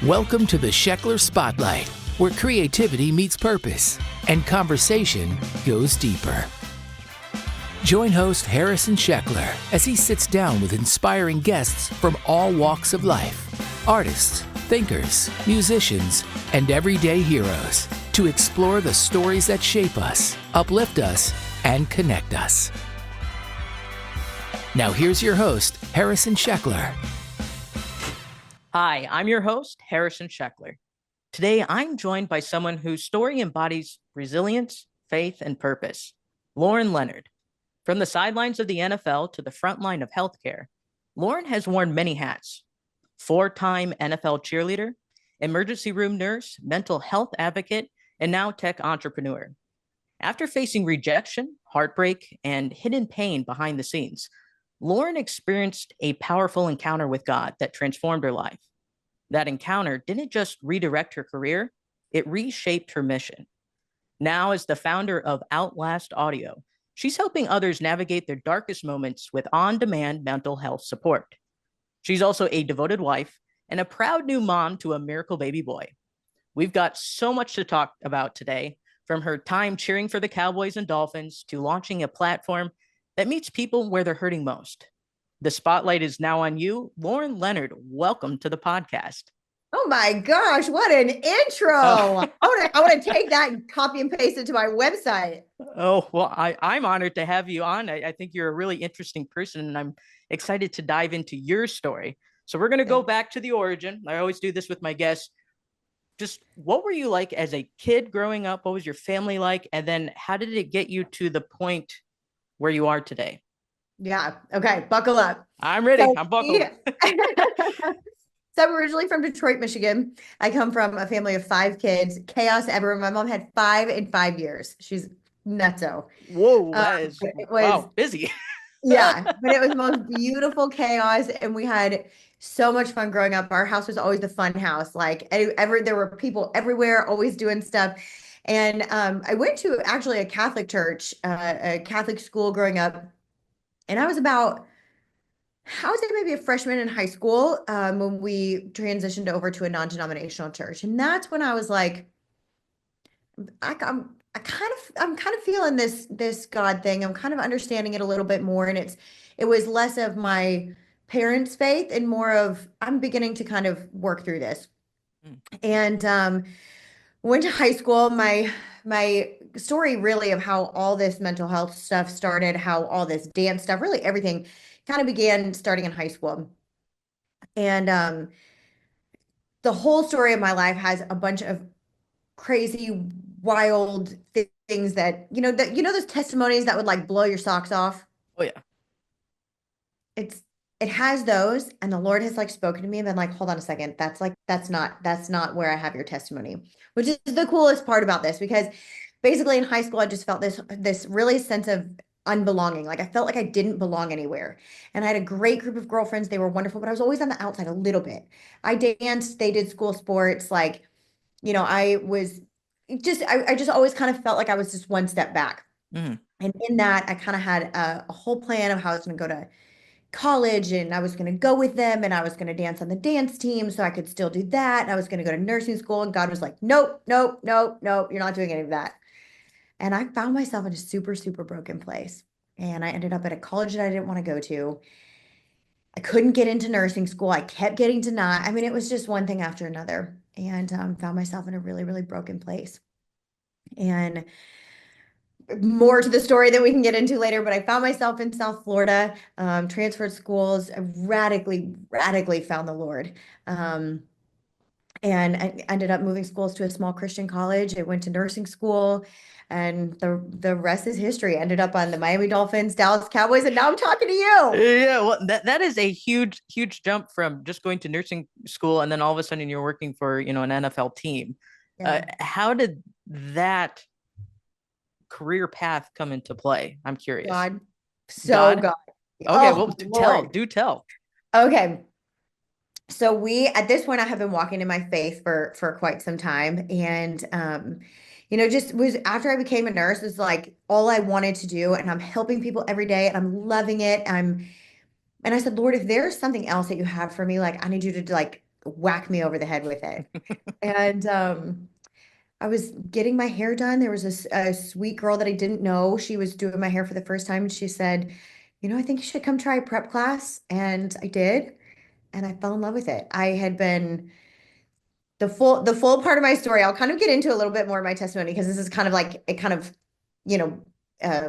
Welcome to the Sheckler Spotlight, where creativity meets purpose and conversation goes deeper. Join host Harrison Sheckler as he sits down with inspiring guests from all walks of life, artists, thinkers, musicians, and everyday heroes, to explore the stories that shape us, uplift us, and connect us. Now here's your host, Harrison Sheckler. Hi, I'm your host, Harrison Sheckler. Today, I'm joined by someone whose story embodies resilience, faith, and purpose, Lauren Leonard. From the sidelines of the NFL to the front line of healthcare, Lauren has worn many hats: four-time NFL cheerleader, emergency room nurse, mental health advocate, and now tech entrepreneur. After facing rejection, heartbreak, and hidden pain behind the scenes, Lauren experienced a powerful encounter with God that transformed her life. That encounter didn't just redirect her career, it reshaped her mission. Now, as the founder of Outlast Audio, she's helping others navigate their darkest moments with on-demand mental health support. She's also a devoted wife and a proud new mom to a miracle baby boy. We've got so much to talk about today, from her time cheering for the Cowboys and Dolphins to launching a platform that meets people where they're hurting most. The spotlight is now on you. Lauren Leonard, welcome to the podcast. Oh my gosh, what an intro. I want to take that and copy and paste it to my website. Oh, well, I'm honored to have you on. I think you're a really interesting person, and I'm excited to dive into your story. So we're going to go back to the origin. I always do this with my guests. Just what were you like as a kid growing up? What was your family like? And then how did it get you to the point where you are today? Yeah. Okay. Buckle up. I'm ready. I'm buckled. So I'm originally from Detroit, Michigan. I come from a family of 5 kids. Chaos everywhere. My mom had 5 in 5 years. She's nutso. Whoa, that is wow, busy. Yeah, but it was the most beautiful chaos, and we had so much fun growing up. Our house was always the fun house. Like there were people everywhere, always doing stuff. And I went to actually a Catholic church, a Catholic school growing up. And I was maybe a freshman in high school when we transitioned over to a non-denominational church. And that's when I was like, I'm kind of feeling this God thing. I'm kind of understanding it a little bit more. And it was less of my parents' faith and more of, I'm beginning to kind of work through this. And went to high school. My story really of how all this mental health stuff started, how all this dance stuff, really everything kind of began starting in high school. And the whole story of my life has a bunch of crazy, wild things that, those testimonies that would like blow your socks off. Oh yeah. It has those, and the Lord has like spoken to me and been like, hold on a second. That's not where I have your testimony, which is the coolest part about this, because basically in high school, I just felt this really sense of unbelonging. Like I felt like I didn't belong anywhere. And I had a great group of girlfriends. They were wonderful, but I was always on the outside a little bit. I danced, they did school sports. Like, I just always kind of felt like I was just one step back. And in that, I kind of had a whole plan of how I was going to go to college, and I was going to go with them, and I was going to dance on the dance team so I could still do that. And I was going to go to nursing school, and God was like, nope, nope, nope, nope, you're not doing any of that. And I found myself in a super, super broken place. And I ended up at a college that I didn't want to go to. I couldn't get into nursing school. I kept getting denied. I mean, it was just one thing after another, and found myself in a really, really broken place. And more to the story that we can get into later, but I found myself in South Florida, transferred schools. I radically found the Lord. And I ended up moving schools to a small Christian college. I went to nursing school, and the rest is history. Ended up on the Miami Dolphins, Dallas Cowboys, and now I'm talking to you. Yeah, well, that is a huge jump from just going to nursing school and then all of a sudden you're working for, an NFL team. Yeah. How did that career path come into play? I'm curious. God. Okay, well, tell. Okay. So at this point, I have been walking in my faith for quite some time. And, just was after I became a nurse, it was like all I wanted to do, and I'm helping people every day and I'm loving it. And I said, Lord, if there's something else that you have for me, like I need you to like whack me over the head with it. And I was getting my hair done. There was a sweet girl that I didn't know. She was doing my hair for the first time. And she said, I think you should come try prep class. And I did. And I fell in love with it. I had been the full part of my story. I'll kind of get into a little bit more of my testimony because this is kind of like it kind of, you know, uh,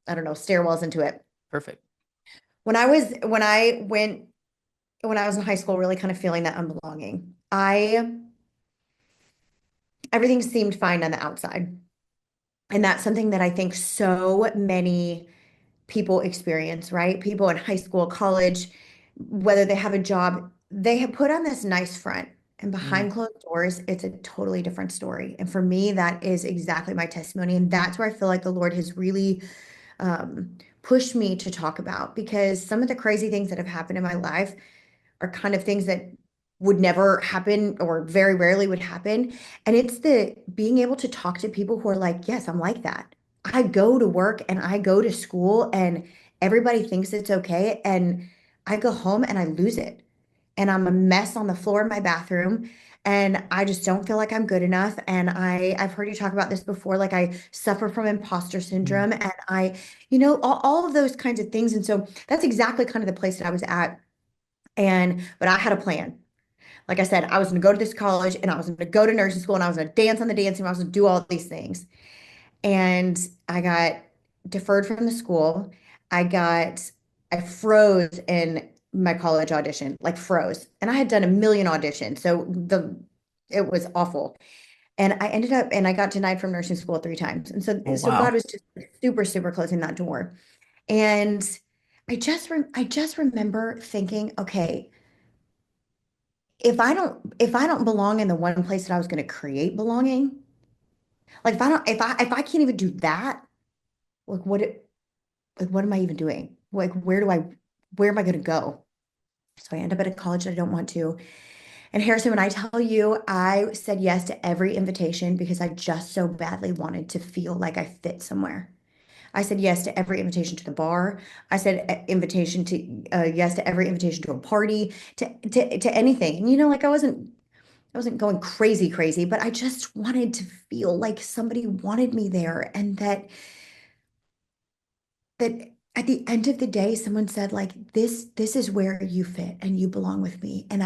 I don't know, stairwells into it. Perfect. When I was in high school, really kind of feeling that unbelonging, everything seemed fine on the outside. And that's something that I think so many people experience, right? People in high school, college, whether they have a job, they have put on this nice front. And behind closed doors, it's a totally different story. And for me, that is exactly my testimony. And that's where I feel like the Lord has really pushed me to talk about, because some of the crazy things that have happened in my life are kind of things that would never happen or very rarely would happen. And it's the being able to talk to people who are like, yes, I'm like that. I go to work and I go to school and everybody thinks it's okay. And I go home and I lose it. And I'm a mess on the floor of my bathroom. And I just don't feel like I'm good enough. And I've heard you talk about this before. Like I suffer from imposter syndrome and all of those kinds of things. And so that's exactly kind of the place that I was at. But I had a plan. Like I said, I was going to go to this college and I was going to go to nursing school and I was going to dance on the dance team. I was going to do all these things. And I got deferred from the school. I froze in my college audition, like froze. And I had done a million auditions. It was awful. And I ended up, and I got denied from nursing school 3 times. And so, Oh, so wow. God was just super, super closing that door. And I just remember thinking, okay, if I don't belong in the one place that I was going to create belonging, like if I can't even do that, like what am I even doing? Like where am I going to go? So I end up at a college that I don't want to. And Harrison, when I tell you, I said yes to every invitation because I just so badly wanted to feel like I fit somewhere. I said yes to every invitation to the bar. I said invitation to yes to every invitation to a party, to anything. And like I wasn't going crazy, but I just wanted to feel like somebody wanted me there, and that at the end of the day, someone said like this is where you fit and you belong with me. And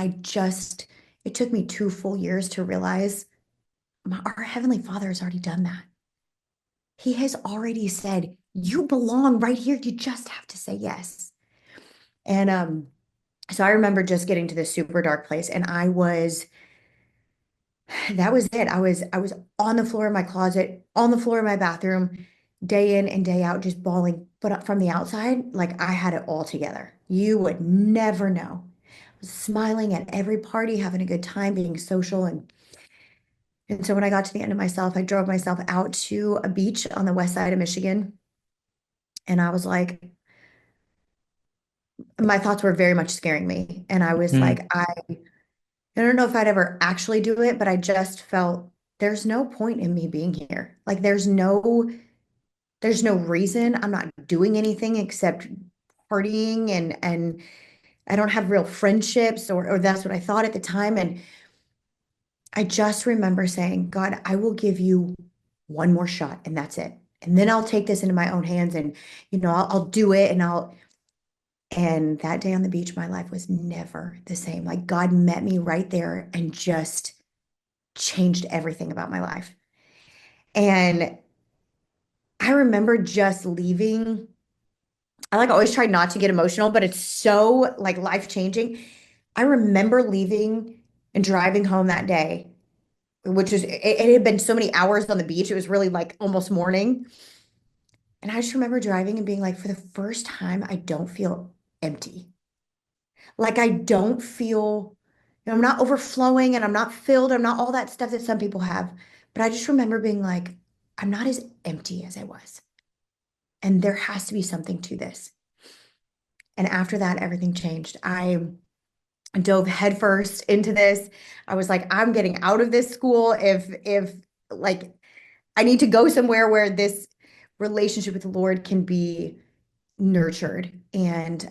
it took me 2 full years to realize our Heavenly Father has already done that. He has already said, you belong right here. You just have to say yes. And so I remember just getting to this super dark place, and that was it. I was on the floor of my closet, on the floor of my bathroom, day in and day out, just bawling. But from the outside, like I had it all together. You would never know. I was smiling at every party, having a good time, being social. And so when I got to the end of myself, I drove myself out to a beach on the west side of Michigan. And I was like, my thoughts were very much scaring me. And I was like, I don't know if I'd ever actually do it, but I just felt there's no point in me being here. Like there's no reason. I'm not doing anything except partying, and I don't have real friendships, or that's what I thought at the time. And I just remember saying, God, I will give you one more shot and that's it. And then I'll take this into my own hands, and I'll do it, and that day on the beach, my life was never the same. Like God met me right there and just changed everything about my life. And I remember just leaving. I like always try not to get emotional, but it's so like life changing. I remember leaving and driving home that day, which it had been so many hours on the beach. It was really like almost morning. And I just remember driving and being like, for the first time, I don't feel empty. Like I don't feel, I'm not overflowing and I'm not filled. I'm not all that stuff that some people have. But I just remember being like, I'm not as empty as I was. And there has to be something to this. And after that, everything changed. I dove headfirst into this. I was like, I'm getting out of this school if like I need to go somewhere where this relationship with the Lord can be nurtured. And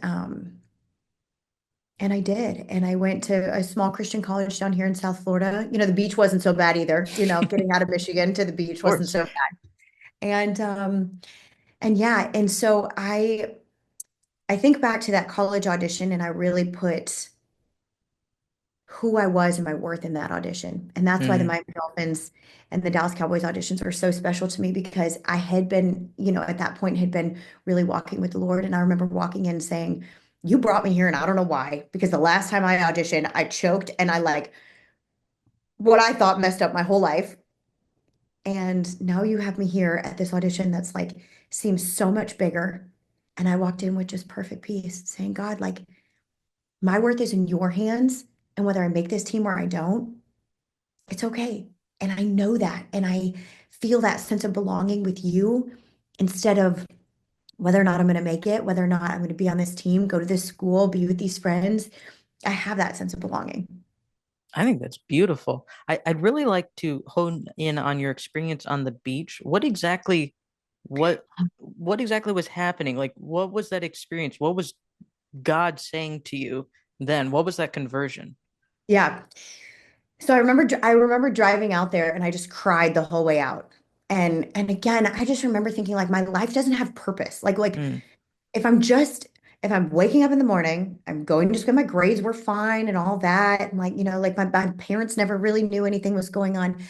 And I did. And I went to a small Christian college down here in South Florida. The beach wasn't so bad either. Getting out of Michigan to the Of beach wasn't course. so bad. And yeah, and so I think back to that college audition and I really put who I was and my worth in that audition. And that's why the Mm, Miami Dolphins and the Dallas Cowboys auditions were so special to me because I had been, at that point had been really walking with the Lord. And I remember walking in saying, you brought me here and I don't know why, because the last time I auditioned, I choked and I like what I thought messed up my whole life. And now you have me here at this audition that's like seems so much bigger. And I walked in with just perfect peace, saying, God, like my worth is in your hands. And whether I make this team or I don't, it's okay. And I know that. And I feel that sense of belonging with you instead of whether or not I'm going to make it, whether or not I'm going to be on this team, go to this school, be with these friends. I have that sense of belonging. I think that's beautiful. I'd really like to hone in on your experience on the beach. What what exactly was happening? Like, what was that experience? What was God saying to you then? What was that conversion? Yeah. So I remember driving out there and I just cried the whole way out. And again, I just remember thinking like my life doesn't have purpose. Like Mm, if I'm just if I'm waking up in the morning, I'm going to school, my grades were fine and all that. And like, like my parents never really knew anything was going on. But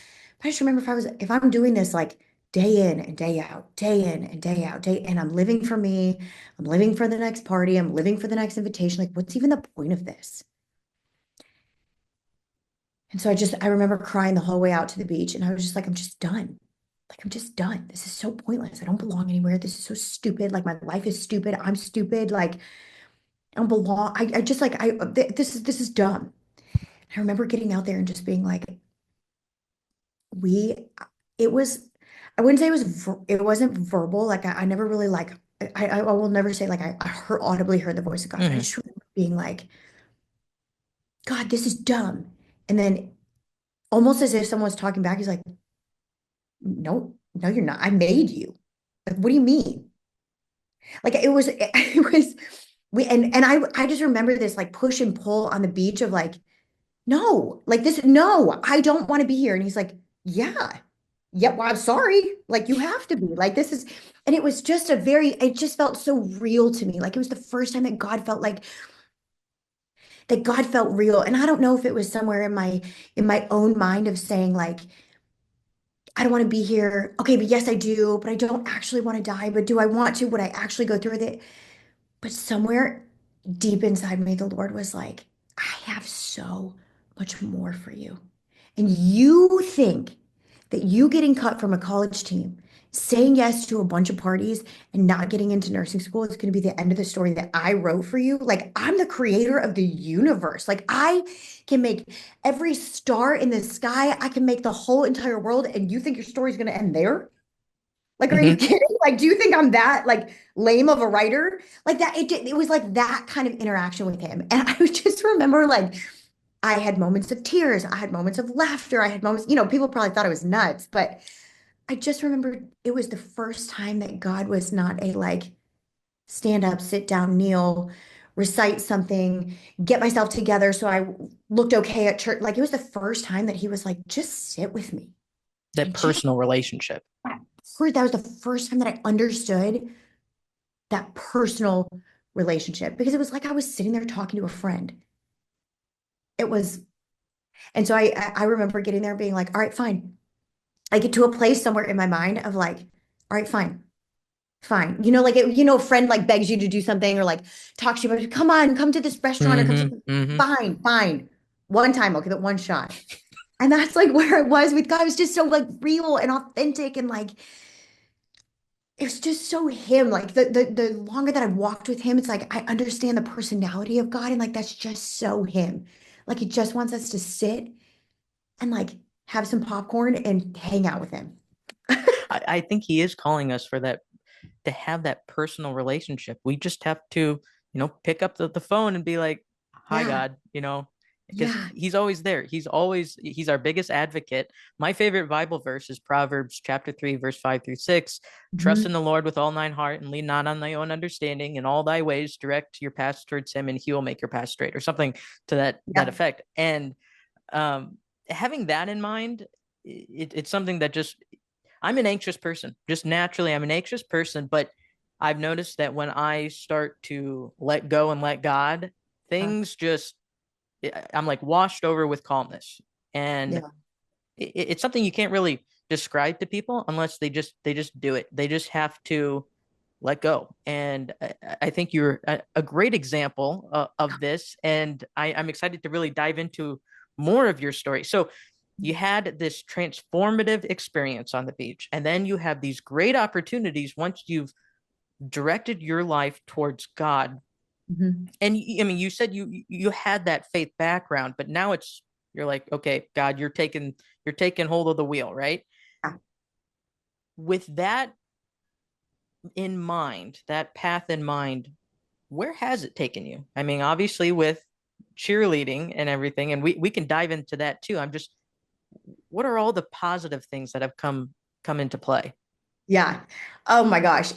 I just remember if I'm doing this like day in and day out, day in and day out, and I'm living for me, I'm living for the next party, I'm living for the next invitation. Like, what's even the point of this? And so I remember crying the whole way out to the beach and I was just like, I'm just done. Like, I'm just done. This is so pointless. I don't belong anywhere. This is so stupid. Like, my life is stupid. I'm stupid. Like, I don't belong. I just like, this is dumb. I remember getting out there and just being like, we, it was, I wouldn't say it wasn't verbal. Like, I never really like, I will never say like audibly heard the voice of God, but I mhm. just remember being like, God, this is dumb. And then almost as if someone was talking back, he's like, no, no, you're not. I made you. Like, what do you mean? Like it was and I just remember this like push and pull on the beach of like, no, like this, no, I don't want to be here. And he's like, yeah, yeah, well, I'm sorry. Like you have to be like this is, and it just felt so real to me. Like it was the first time that God felt real. And I don't know if it was somewhere in my own mind of saying like, I don't want to be here. Okay, but yes, I do, but I don't actually want to die. But do I want to? Would I actually go through with it? But somewhere deep inside me, the Lord was like, I have so much more for you. And you think that you getting cut from a college team, saying yes to a bunch of parties, and not getting into nursing school is going to be the end of the story that I wrote for you. Like, I'm the creator of the universe. Like, I can make every star in the sky, I can make the whole entire world. And you think your story is going to end there? Like, are you Mhm. kidding? Like, do you think I'm that like lame of a writer? Like that, it was like that kind of interaction with him. And I would just remember like I had moments of tears, I had moments of laughter, I had moments, people probably thought I was nuts, but I just remember it was the first time that God was not a like stand up, sit down, kneel, recite something, get myself together so I looked okay at church. Like it was the first time that he was like, just sit with me That and just personal relationship. that was the first time that I understood that personal relationship because it was like I was sitting there talking to a friend. It was, and so I remember getting there being like, all right, fine. I get to a place somewhere in my mind of like, all right, fine, fine. A friend like begs you to do something or like talks to you about, come on, come to this restaurant or come Hmm. to, Hmm. fine, fine. One time, I'll give it one shot. And that's like where it was with God. It was just so like real and authentic and like it was just so him. Like the longer that I've walked with him, it's like I understand the personality of God, and like that's just so him. Like he just wants us to sit and like have some popcorn and hang out with him. I think he is calling us for that, to have that personal relationship. We just have to, pick up the phone and be like, hi, Yeah. God, because Yeah. he's always there. He's our biggest advocate. My favorite Bible verse is Proverbs chapter 3, verse 5 through 6. Trust in Mhm. the Lord with all thine heart and lean not on thy own understanding. In all thy ways, direct your path towards him, and he will make your path straight, or something to that Yeah. effect. And um, having that in mind, it's something that just, I'm an anxious person. Just naturally, I'm an anxious person, but I've noticed that when I start to let go and let God, Yeah. things just, I'm like washed over with calmness. And Yeah. it's something you can't really describe to people unless they just do it. They just have to let go. And I think you're a great example of this. And I'm excited to really dive into more of your story. So you had this transformative experience on the beach, and then you have these great opportunities once you've directed your life towards God. Mhm. And I mean, you said you had that faith background, but now you're like, okay, God, you're taking hold of the wheel, right? Yeah. With that in mind, that path in mind, where has it taken you? I mean, obviously with cheerleading and everything, and we can dive into that too. I'm just, what are all the positive things that have come into play? Yeah. Oh my gosh.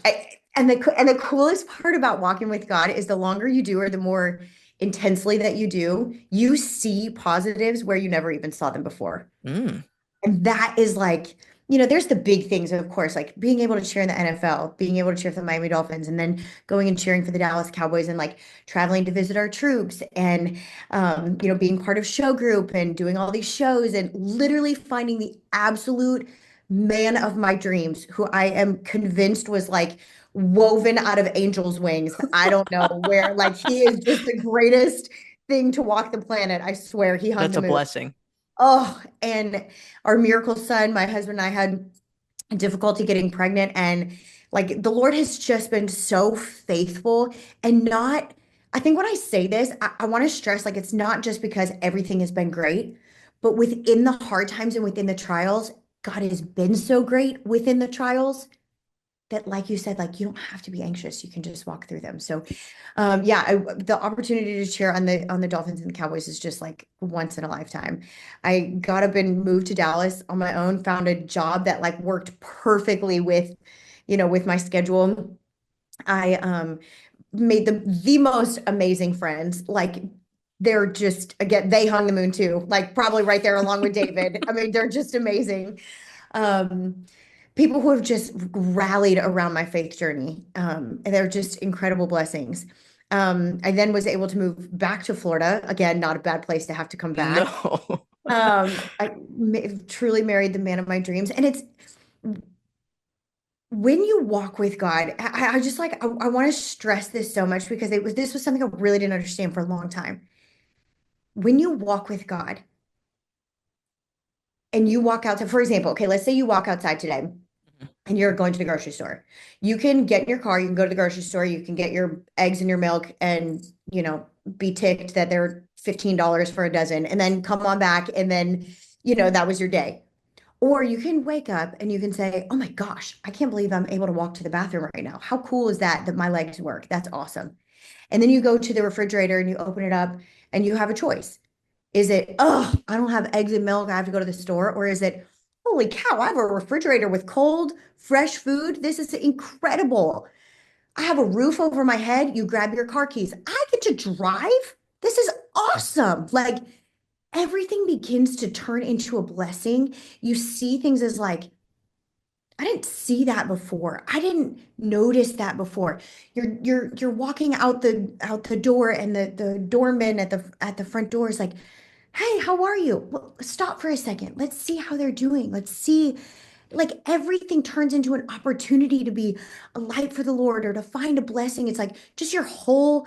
And the coolest part about walking with God is the longer you do or the more intensely that you see positives where you never even saw them before. Mm. And that is like, there's the big things, of course, like being able to cheer in the NFL, being able to cheer for the Miami Dolphins, and then going and cheering for the Dallas Cowboys and like traveling to visit our troops and, being part of show group and doing all these shows and literally finding the absolute man of my dreams, who I am convinced was like woven out of angel's wings. I don't know where, like, he is just the greatest thing to walk the planet. I swear he hung That's the a moon. blessing. Oh, and our miracle son, my husband and I had difficulty getting pregnant. And like the Lord has just been so faithful and not, I think when I say this, I want to stress like it's not just because everything has been great, but within the hard times and within the trials, God has been so great within the trials that, like you said, like you don't have to be anxious. You can just walk through them. So yeah, the opportunity to cheer on the Dolphins and the Cowboys is just like once in a lifetime. I got up and moved to Dallas on my own, found a job that like worked perfectly with my schedule. I made the most amazing friends. Like they're just, again, they hung the moon too, like probably right there along with David. I mean, they're just amazing. Um, People who have just rallied around my faith journey. And they're just incredible blessings. I then was able to move back to Florida. Again, not a bad place to have to come back. No. Truly married the man of my dreams. And it's when you walk with God, I just like, I want to stress this so much because this was something I really didn't understand for a long time. When you walk with God and you walk outside, for example, okay, let's say you walk outside today and you're going to the grocery store. You can get in your car, you can go to the grocery store, you can get your eggs and your milk and, be ticked that they're $15 for a dozen and then come on back and then, that was your day. Or you can wake up and you can say, "Oh my gosh, I can't believe I'm able to walk to the bathroom right now. How cool is that my legs work? That's awesome." And then you go to the refrigerator and you open it up and you have a choice. Is it, "Oh, I don't have eggs and milk. I have to go to the store." Or is it, "Holy cow, I have a refrigerator with cold, fresh food. This is incredible. I have a roof over my head. You grab your car keys. I get to drive. This is awesome." Like everything begins to turn into a blessing. You see things as like, I didn't see that before. I didn't notice that before. You're walking out the door and the doorman at the front door is like, "Hey, how are you? Well, stop for a second. Let's see how they're doing. Let's see." Like everything turns into an opportunity to be a light for the Lord or to find a blessing. It's like just your whole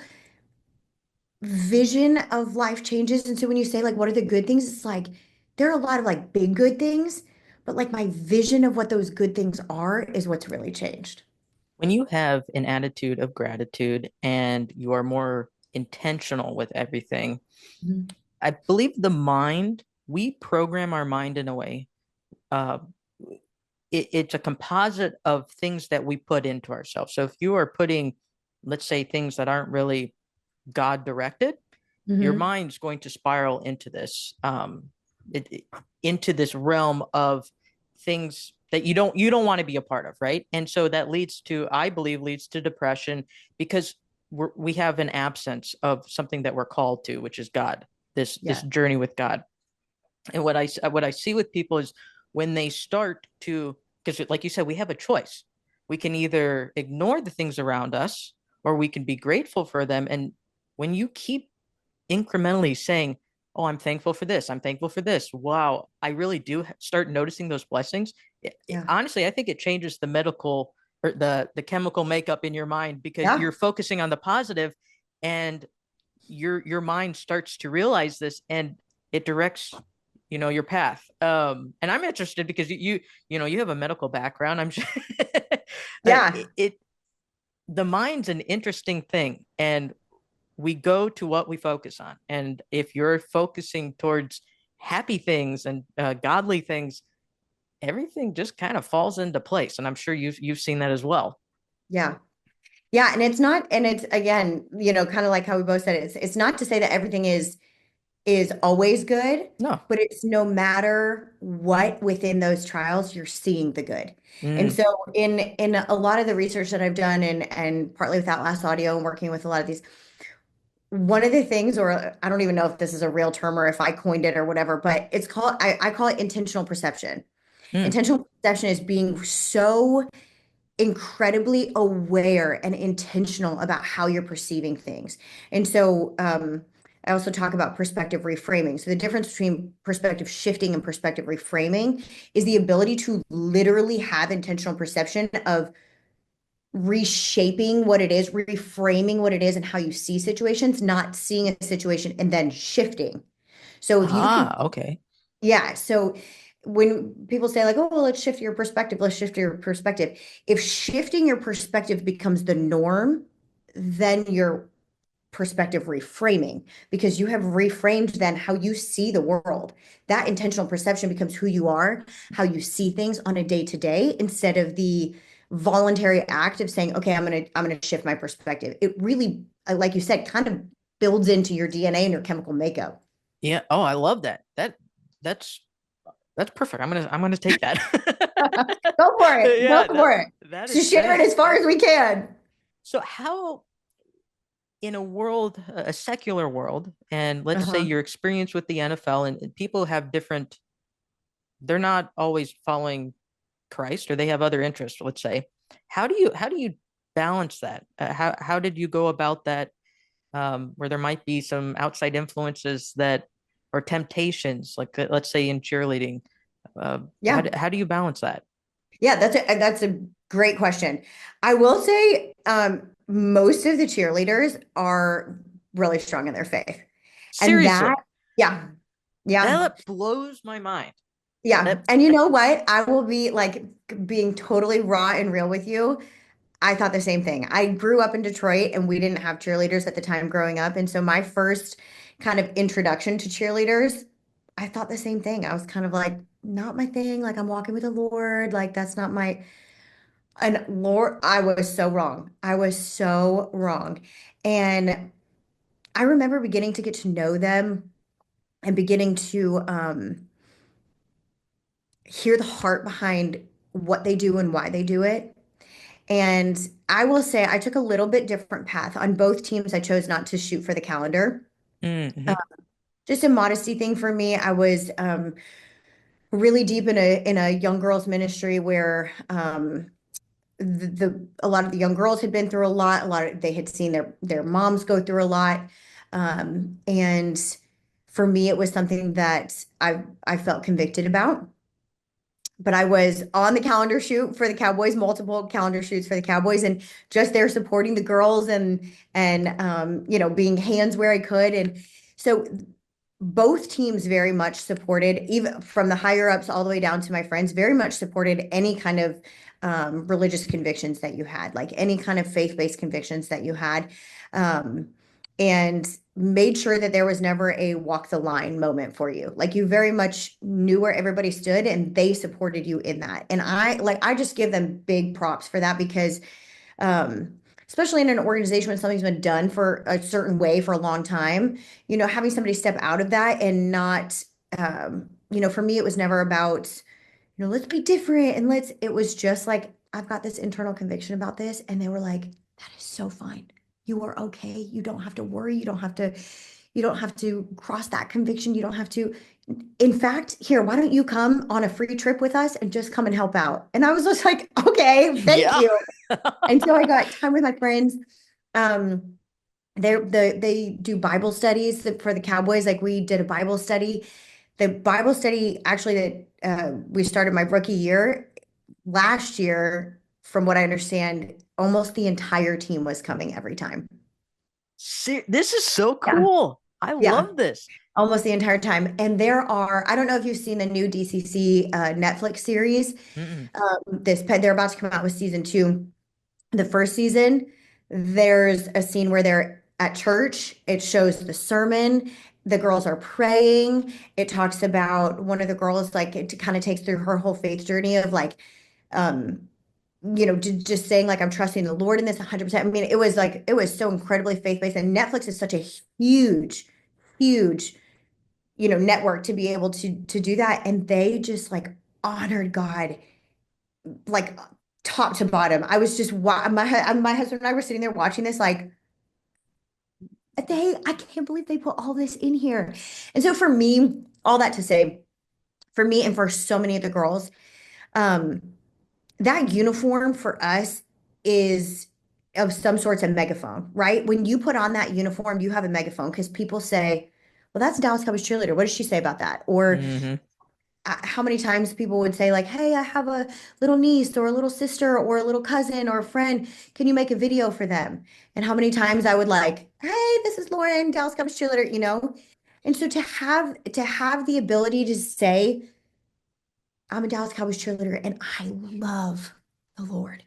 vision of life changes. And so when you say like, what are the good things? It's like there are a lot of like big good things, but like my vision of what those good things are is what's really changed. When you have an attitude of gratitude and you are more intentional with everything, Mhm. I believe we program our mind in a way. Uh, it's a composite of things that we put into ourselves. So if you are putting, let's say, things that aren't really God directed, your Mhm. mind's going to spiral into this into this realm of things that you don't want to be a part of, right? And so that leads to, I believe, leads to depression, because we have an absence of something that we're called to, which is God, this Yeah. journey with God. And what I see with people is when they start to, because like you said, we have a choice. We can either ignore the things around us, or we can be grateful for them. And when you keep incrementally saying, "Oh, I'm thankful for this. I'm thankful for this. Wow, I really do start noticing those blessings." Yeah. Honestly, I think it changes the medical or the chemical makeup in your mind, because Yeah. you're focusing on the positive, and your mind starts to realize this, and it directs your path. And I'm interested because you have a medical background, I'm sure. Yeah. It the mind's an interesting thing, and we go to what we focus on. And if you're focusing towards happy things and godly things, everything just kind of falls into place. And I'm sure you've seen that as well. Yeah. Yeah. And it's not, and it's again, kind of like how we both said it, it's not to say that everything is always good, No. but it's no matter what within those trials, you're seeing the good. And Mm, so in a lot of the research that I've done and partly with Outlast Audio and working with a lot of these, one of the things, or I don't even know if this is a real term or if I coined it or whatever, but it's called, I call it intentional perception. mm. Intentional perception is being so incredibly aware and intentional about how you're perceiving things. And so I also talk about perspective reframing. So the difference between perspective shifting and perspective reframing is the ability to literally have intentional perception of reshaping what it is, reframing what it is and how you see situations, not seeing a situation and then shifting. So if you can, Okay. yeah. So when people say like, oh, well, let's shift your perspective, let's shift your perspective. If shifting your perspective becomes the norm, then you're perspective reframing because you have reframed then how you see the world. That intentional perception becomes who you are, how you see things on a day to day instead of the voluntary act of saying, okay, I'm going to shift my perspective. It really, like you said, kind of builds into your DNA and your chemical makeup. Yeah. Oh, I love that. That's that's perfect. I'm gonna take that. Go for it. Go Yeah, for it. that To is that share it is as far as we can. so how, in a world, a secular world, and let's say Uh-huh. your experience with the NFL, and people have different, they're not always following Christ, or they have other interests, let's say. How do you balance that? How did you go about that, where there might be some outside influences that, or temptations, like let's say in cheerleading, Yeah. how do you balance that? Yeah, that's a great question. I will say most of the cheerleaders are really strong in their faith. And that, Seriously, yeah, yeah, that blows my mind. yeah. That And you know what? I will be like being totally raw and real with you. I thought the same thing. I grew up in Detroit and we didn't have cheerleaders at the time growing up. And so my first kind of introduction to cheerleaders, I thought the same thing. I was kind of like, not my thing. Like I'm walking with the Lord. Like that's not my, and Lord, I was so wrong. I was so wrong. And I remember beginning to get to know them and beginning to hear the heart behind what they do and why they do it. And I will say I took a little bit different path. On both teams, I chose not to shoot for the calendar. Uh, mm-hmm. just a modesty thing for me. I was really deep in a young girls ministry where a lot of the young girls had been through a lot of they had seen their moms go through a lot, and for me it was something that I felt convicted about. But I was on the calendar shoot for the Cowboys, multiple calendar shoots for the Cowboys, and just there supporting the girls and being hands where I could. And so both teams very much supported, even from the higher ups all the way down to my friends, very much supported any kind of religious convictions that you had, like any kind of faith-based convictions that you had. Um, and made sure that there was never a walk the line moment for you. Like you very much knew where everybody stood and they supported you in that. And I just give them big props for that because um, especially in an organization when something's been done for a certain way for a long time, having somebody step out of that and not, for me, it was never about, let's be different and it was just like, I've got this internal conviction about this. And they were like, that is so fine. You are okay. You don't have to worry. You don't have to cross that conviction. You don't have to. In fact, here, why don't you come on a free trip with us and just come and help out? And I was just like, okay, thank Yeah. you. And so I got time with my friends. Um, they do Bible studies for the Cowboys. Like we did a Bible study. The Bible study actually that we started my rookie year last year, from what I understand, almost the entire team was coming every time. This is so Yeah. cool. I Yeah. love this. Almost the entire time. And I don't know if you've seen the new DCC Netflix series. Mm-mm. They're about to come out with season 2. The first season, there's a scene where they're at church. It shows the sermon. The girls are praying. It talks about one of the girls, like it kind of takes through her whole faith journey of like, um, just saying like I'm trusting the Lord in this 100%. I mean, it was so incredibly faith-based, and Netflix is such a huge, huge, network to be able to do that. And they just like honored God like top to bottom. I was just my husband and I were sitting there watching this like I can't believe they put all this in here. And so for me, all that to say, for me and for so many of the girls, um, that uniform for us is of some sorts of megaphone, right? When you put on that uniform, you have a megaphone because people say, well, that's Dallas Cowboys cheerleader. What does she say about that? Or Mm-hmm. how many times people would say like, hey, I have a little niece or a little sister or a little cousin or a friend. Can you make a video for them? And how many times I would like, hey, this is Lauren, Dallas Cowboys cheerleader. And so to have the ability to say, I'm a Dallas Cowboys cheerleader and I love the Lord.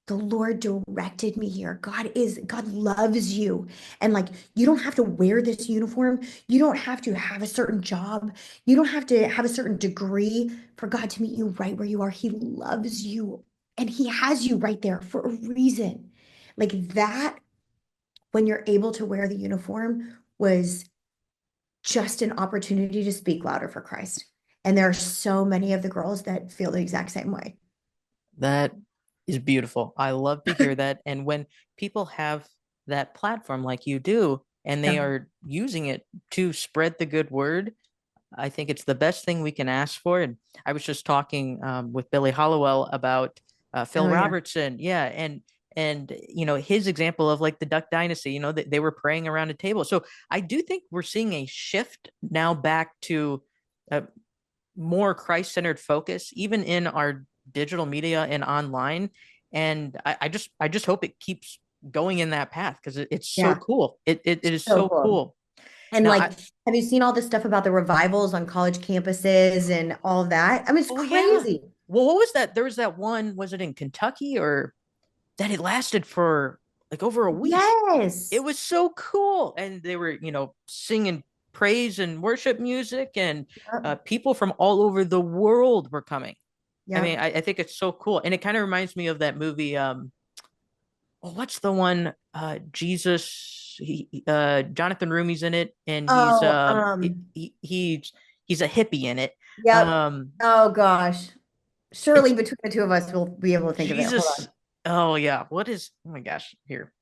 The Lord directed me here. God loves you. And like, you don't have to wear this uniform. You don't have to have a certain job. You don't have to have a certain degree for God to meet you right where you are. He loves you and he has you right there for a reason. Like that, when you're able to wear the uniform, was just an opportunity to speak louder for Christ. And there are so many of the girls that feel the exact same way. That is beautiful. I love to hear that. And when people have that platform like you do, and they Yeah. are using it to spread the good word, I think it's the best thing we can ask for. And I was just talking with Billy Hollowell about Phil Oh yeah. Robertson. Yeah. And his example of like the Duck Dynasty, that they were praying around a table. So I do think we're seeing a shift now back to a more Christ-centered focus, even in our digital media and online. And I just hope it keeps going in that path because it's so Yeah. cool. It is So so cool. cool. And Now, like, have you seen all this stuff about the revivals on college campuses and all of that? I mean, it's oh yeah. crazy. Well, what was that? There was that one, was it in Kentucky or that it lasted for like over a week? It Yes. was so cool. And they were, singing praise and worship music, and Yep. people from all over the world were coming. I mean, Yep. I think it's so cool. And it kind of reminds me of that movie. What's the one? Jonathan Rumy's in it, and he's Oh, he's a hippie in it. yep. Um, Oh gosh. it's Surely between the two of us, we'll be able to think of it. Hold Jesus. on. Oh yeah, what is? Oh my gosh, here.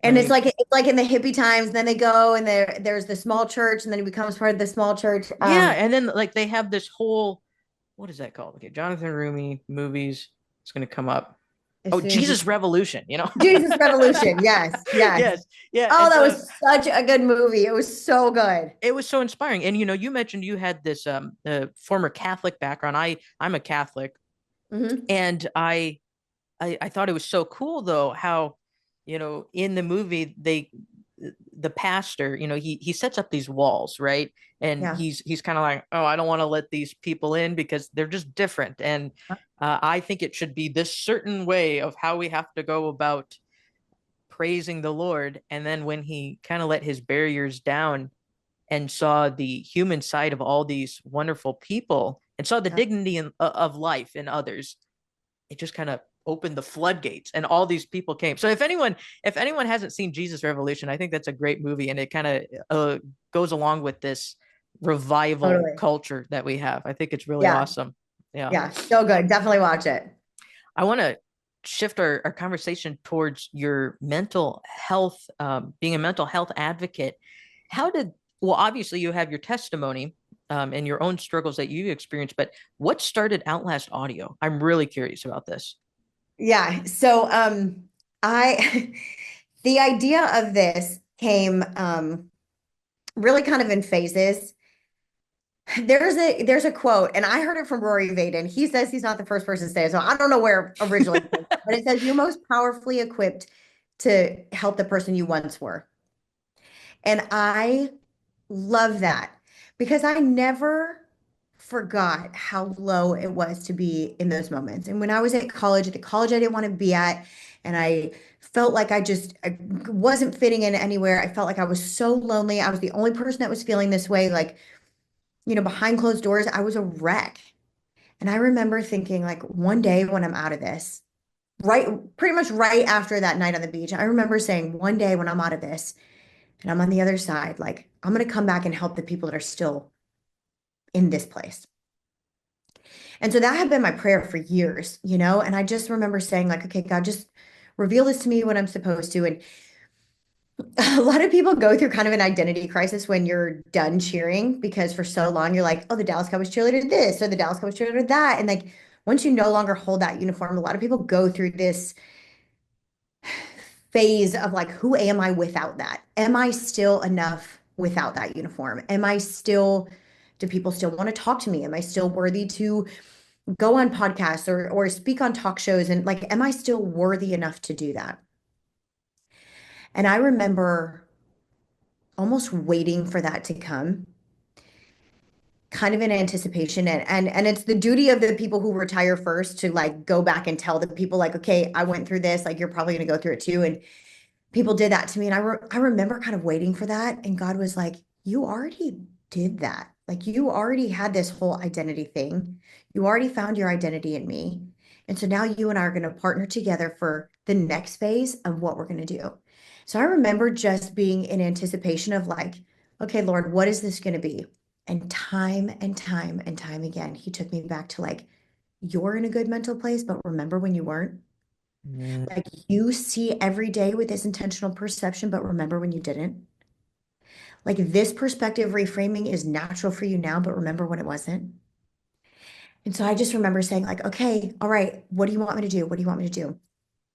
Let And me. it's like in the hippie times, and then they go and there's the small church, and then he becomes part of the small church. Yeah, and then like they have this whole, what is that called? Okay, Jonathan Rumi movies. It's gonna come up. As Oh, soon as you Jesus Revolution. Jesus Revolution. Yes, yes. Yes, yeah, Oh, and that so was such a good movie. It was so good. it was so inspiring. And you mentioned you had this former Catholic background. I'm a Catholic, Hmm. and I thought it was so cool though how in the movie the pastor, he sets up these walls, right? And Yeah. he's kind of like, oh, I don't want to let these people in because they're just different. And I think it should be this certain way of how we have to go about praising the Lord. And then when he kind of let his barriers down and saw the human side of all these wonderful people and saw the Yeah. dignity of life in others, it just kind of opened the floodgates and all these people came. So if anyone hasn't seen Jesus Revolution, I think that's a great movie, and it kind of goes along with this revival culture that we have. I think it's really awesome. Yeah, so good. Definitely watch it. I want to shift our conversation towards your mental health, being a mental health advocate. Well, obviously you have your testimony and your own struggles that you've experienced, but what started Outlast Audio? I'm really curious about this. Yeah. So the idea of this came really kind of in phases. There's a quote, and I heard it from Rory Vaden. He says he's not the first person to say it, so I don't know where originally, but it says you're most powerfully equipped to help the person you once were. And I love that because I never forgot how low it was to be in those moments. And when I was at college, the college I didn't want to be at, and I felt like I wasn't fitting in anywhere. I felt like I was so lonely. I was the only person that was feeling this way. Like, behind closed doors, I was a wreck. And I remember thinking, like, one day when I'm out of this, pretty much right after that night on the beach, I remember saying, one day when I'm out of this and I'm on the other side, like, I'm going to come back and help the people that are still in this place. And so that had been my prayer for years, and I just remember saying, like, okay, God, just reveal this to me when I'm supposed to. And a lot of people go through kind of an identity crisis when you're done cheering, because for so long you're like, oh, the Dallas Cowboys cheerleader did this, or the Dallas Cowboys cheerleader did that. And like, once you no longer hold that uniform, a lot of people go through this phase of like, who am I without that? Am I still enough without that uniform? Do people still want to talk to me? Am I still worthy to go on podcasts or speak on talk shows? And like, am I still worthy enough to do that? And I remember almost waiting for that to come, kind of in anticipation. And it's the duty of the people who retire first to like go back and tell the people like, okay, I went through this, like, you're probably going to go through it too. And people did that to me. And I remember kind of waiting for that. And God was like, you already did that. Like, you already had this whole identity thing. You already found your identity in me. And so now you and I are going to partner together for the next phase of what we're going to do. So I remember just being in anticipation of like, okay, Lord, what is this going to be? And time and time and time again, he took me back to like, you're in a good mental place, but remember when you weren't? Like, you see every day with this intentional perception, but remember when you didn't? Like, this perspective reframing is natural for you now, but remember when it wasn't? And so I just remember saying like, okay, all right, what do you want me to do? What do you want me to do?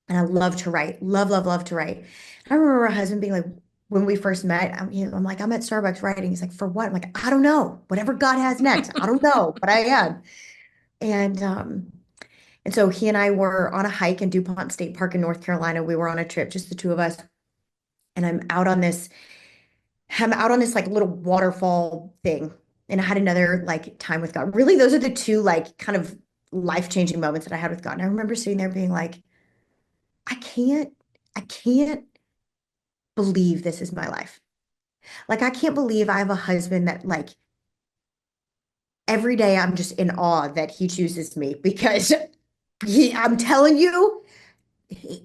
And I love to write, love, love, love to write. I remember my husband being like, when we first met, I'm like, I'm at Starbucks writing. He's like, for what? I'm like, I don't know. Whatever God has next. I don't know, but I am. And so he and I were on a hike in DuPont State Park in North Carolina. We were on a trip, just the two of us. And I'm out on this like little waterfall thing. And I had another like time with God. Really, those are the two like kind of life-changing moments that I had with God. And I remember sitting there being like, I can't believe this is my life. Like, I can't believe I have a husband that like every day I'm just in awe that he chooses me, because I'm telling you,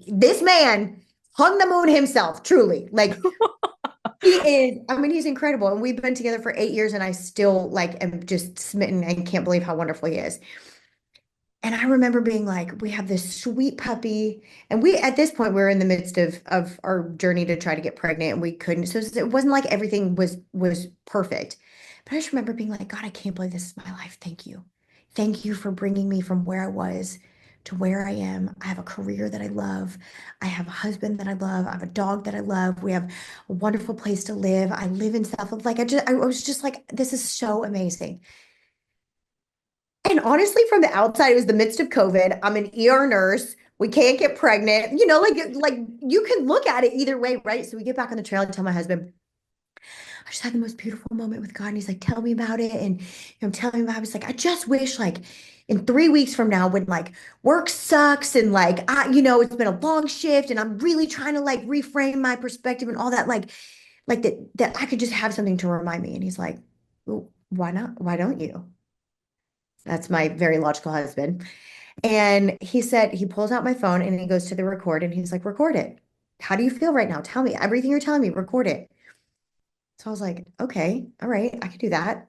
this man hung the moon himself, truly. Like, he's incredible. And we've been together for 8 years and I still like am just smitten and can't believe how wonderful he is. And I remember being like, we have this sweet puppy. And at this point, we were in the midst of our journey to try to get pregnant, and we couldn't. So it wasn't like everything was perfect. But I just remember being like, God, I can't believe this is my life. Thank you. Thank you for bringing me from where I was to where I am. I have a career that I love. I have a husband that I love. I have a dog that I love. We have a wonderful place to live. I live in South. Like, I was just like, this is so amazing. And honestly, from the outside, it was the midst of COVID. I'm an ER nurse. We can't get pregnant. Like you can look at it either way, right? So we get back on the trail and tell my husband, I just had the most beautiful moment with God. And he's like, tell me about it. And I'm telling him about it. It's like, I just wish like in 3 weeks from now, when like work sucks and like, it's been a long shift and I'm really trying to like reframe my perspective and all that, like that I could just have something to remind me. And he's like, well, why not? Why don't you? That's my very logical husband. And he said, he pulls out my phone and he goes to the record and he's like, record it. How do you feel right now? Tell me everything you're telling me, record it. So I was like, okay, all right, I can do that.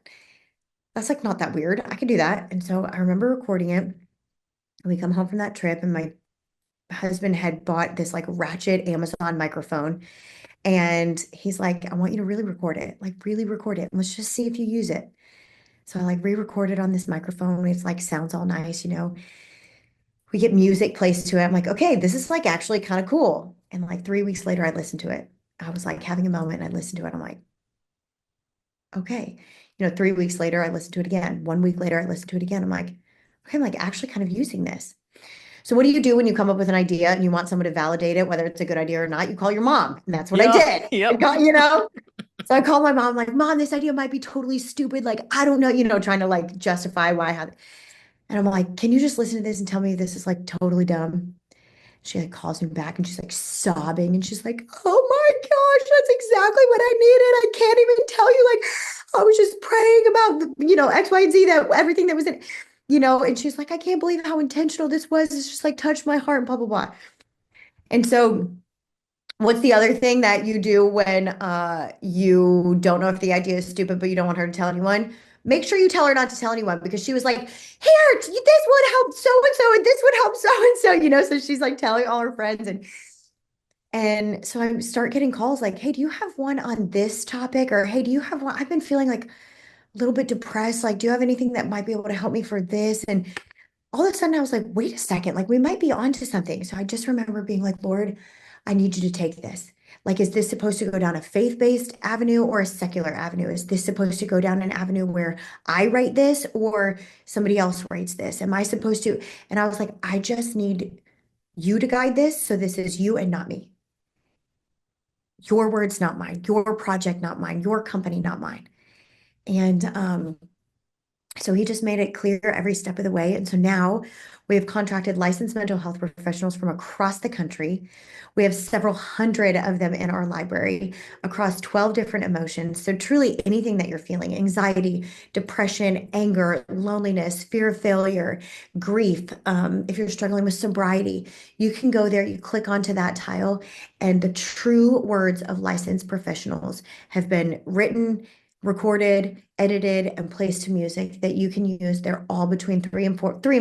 That's like not that weird. I can do that. And so I remember recording it. And we come home from that trip and my husband had bought this like ratchet Amazon microphone. And he's like, I want you to really record it, like really record it. And let's just see if you use it. So I like re-recorded on this microphone. It's like sounds all nice, you know. We get music placed to it. I'm like, okay, this is like actually kind of cool. And like 3 weeks later, I listened to it. I was like having a moment and I listened to it. I'm like, okay. 3 weeks later, I listened to it again. 1 week later, I listened to it again. I'm like, okay, I'm like actually kind of using this. So what do you do when you come up with an idea and you want someone to validate it, whether it's a good idea or not? You call your mom. And that's what I Yeah. did. Yep. So I called my mom, like, Mom, this idea might be totally stupid. Like, I don't know, trying to like justify why I have it. And I'm like, can you just listen to this and tell me this is like totally dumb? She like calls me back and she's like sobbing and she's like, oh my gosh, that's exactly what I needed. I can't even tell you. Like, I was just praying about X, Y, and Z, that everything that was in, and she's like, I can't believe how intentional this was. It's just like touched my heart and blah, blah, blah. And so what's the other thing that you do when you don't know if the idea is stupid, but you don't want her to tell anyone? Make sure you tell her not to tell anyone because she was like, here, this would help so and so, and this would help so and so, So she's like telling all her friends, and so I start getting calls like, hey, do you have one on this topic? Or hey, do you have one? I've been feeling like a little bit depressed. Like, do you have anything that might be able to help me for this? And all of a sudden I was like, wait a second, like we might be onto something. So I just remember being like, Lord, I need you to take this. Like, is this supposed to go down a faith-based avenue or a secular avenue? Is this supposed to go down an avenue where I write this or somebody else writes this? Am I supposed to? And I was like, I just need you to guide this. So this is you and not me. Your words, not mine. Your project, not mine. Your company, not mine. And so he just made it clear every step of the way. And so now we have contracted licensed mental health professionals from across the country. We have several hundred of them in our library across 12 different emotions. So truly anything that you're feeling, anxiety, depression, anger, loneliness, fear of failure, grief, if you're struggling with sobriety, you can go there, you click onto that tile, and the true words of licensed professionals have been written, recorded, edited, and placed to music that you can use. They're all between 3 and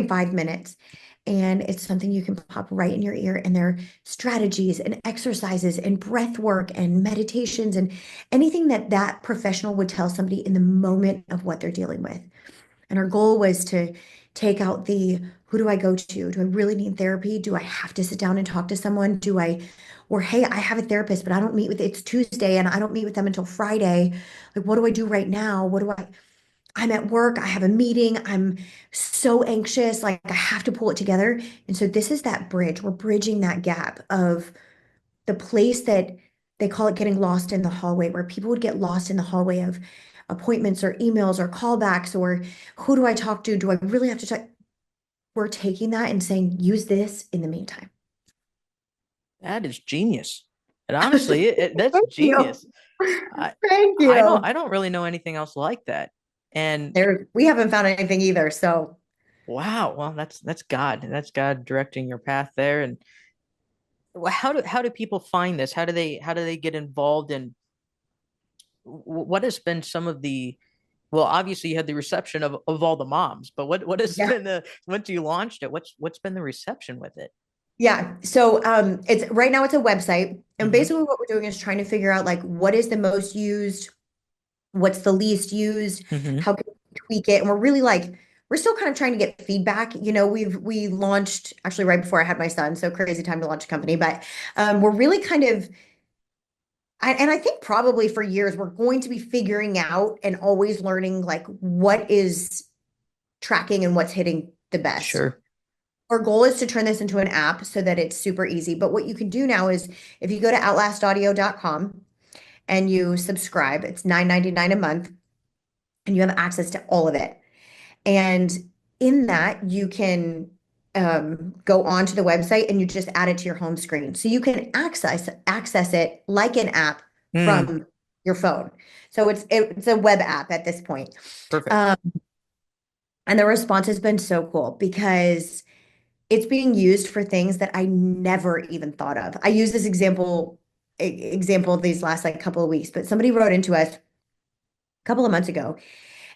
5 minutes. And it's something you can pop right in your ear. And there are strategies and exercises and breath work and meditations and anything that that professional would tell somebody in the moment of what they're dealing with. And our goal was to take out the who do I go to? Do I really need therapy? Do I have to sit down and talk to someone? Or hey, I have a therapist, but I don't meet with, it's Tuesday and I don't meet with them until Friday. Like, what do I do right now? I'm at work, I have a meeting, I'm so anxious, like I have to pull it together. And so this is that bridge. We're bridging that gap of the place that they call it getting lost in the hallway, where people would get lost in the hallway of appointments or emails or callbacks or who do I talk to? Do I really have to talk? We're taking that and saying, use this in the meantime. That is genius. And honestly, that's Thank you. genius. I, Thank I don't you. I don't really know anything else like that. And We haven't found anything either. So wow, well, that's God. That's God directing your path there. And how do people find this? How do they get involved in what has been some of the well, obviously you had the reception of all the moms, but what has yeah. been the once you launched it, what's been the reception with it? Yeah. So it's right now it's a website. And Hmm. basically what we're doing is trying to figure out like what is the most used, what's the least used, Hmm. how can we tweak it? And we're really like, we're still kind of trying to get feedback. We launched actually right before I had my son, so crazy time to launch a company. But we're really kind of and I think probably for years we're going to be figuring out and always learning like what is tracking and what's hitting the best. Sure. Our goal is to turn this into an app so that it's super easy. But what you can do now is if you go to outlastaudio.com and you subscribe, it's $9.99 a month, and you have access to all of it. And in that, you can go onto the website and you just add it to your home screen. So you can access it like an app Mm, from your phone. So it's a web app at this point. perfect. Um, and the response has been so cool because it's being used for things that I never even thought of. I use this example these last like couple of weeks, but somebody wrote into us a couple of months ago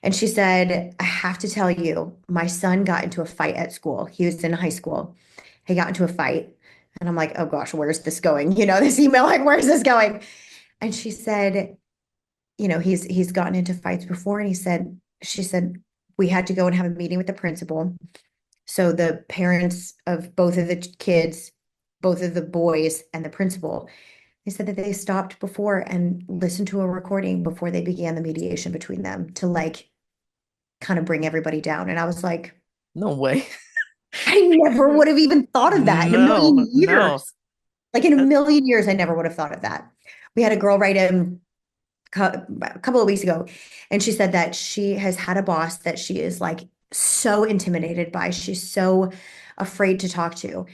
and she said, I have to tell you, my son got into a fight at school. He was in high school. He got into a fight. And I'm like, oh gosh, where's this going? This email, like, where's this going? And she said, he's gotten into fights before. And she said, we had to go and have a meeting with the principal. So the parents of both of the kids, both of the boys and the principal, they said that they stopped before and listened to a recording before they began the mediation between them to like kind of bring everybody down. And I was like, No way. I never would have even thought of that in a million years. No. Like in a million years, I never would have thought of that. We had a girl write in a couple of weeks ago, and she said that she has had a boss that she is like so intimidated by. She's so afraid to talk to.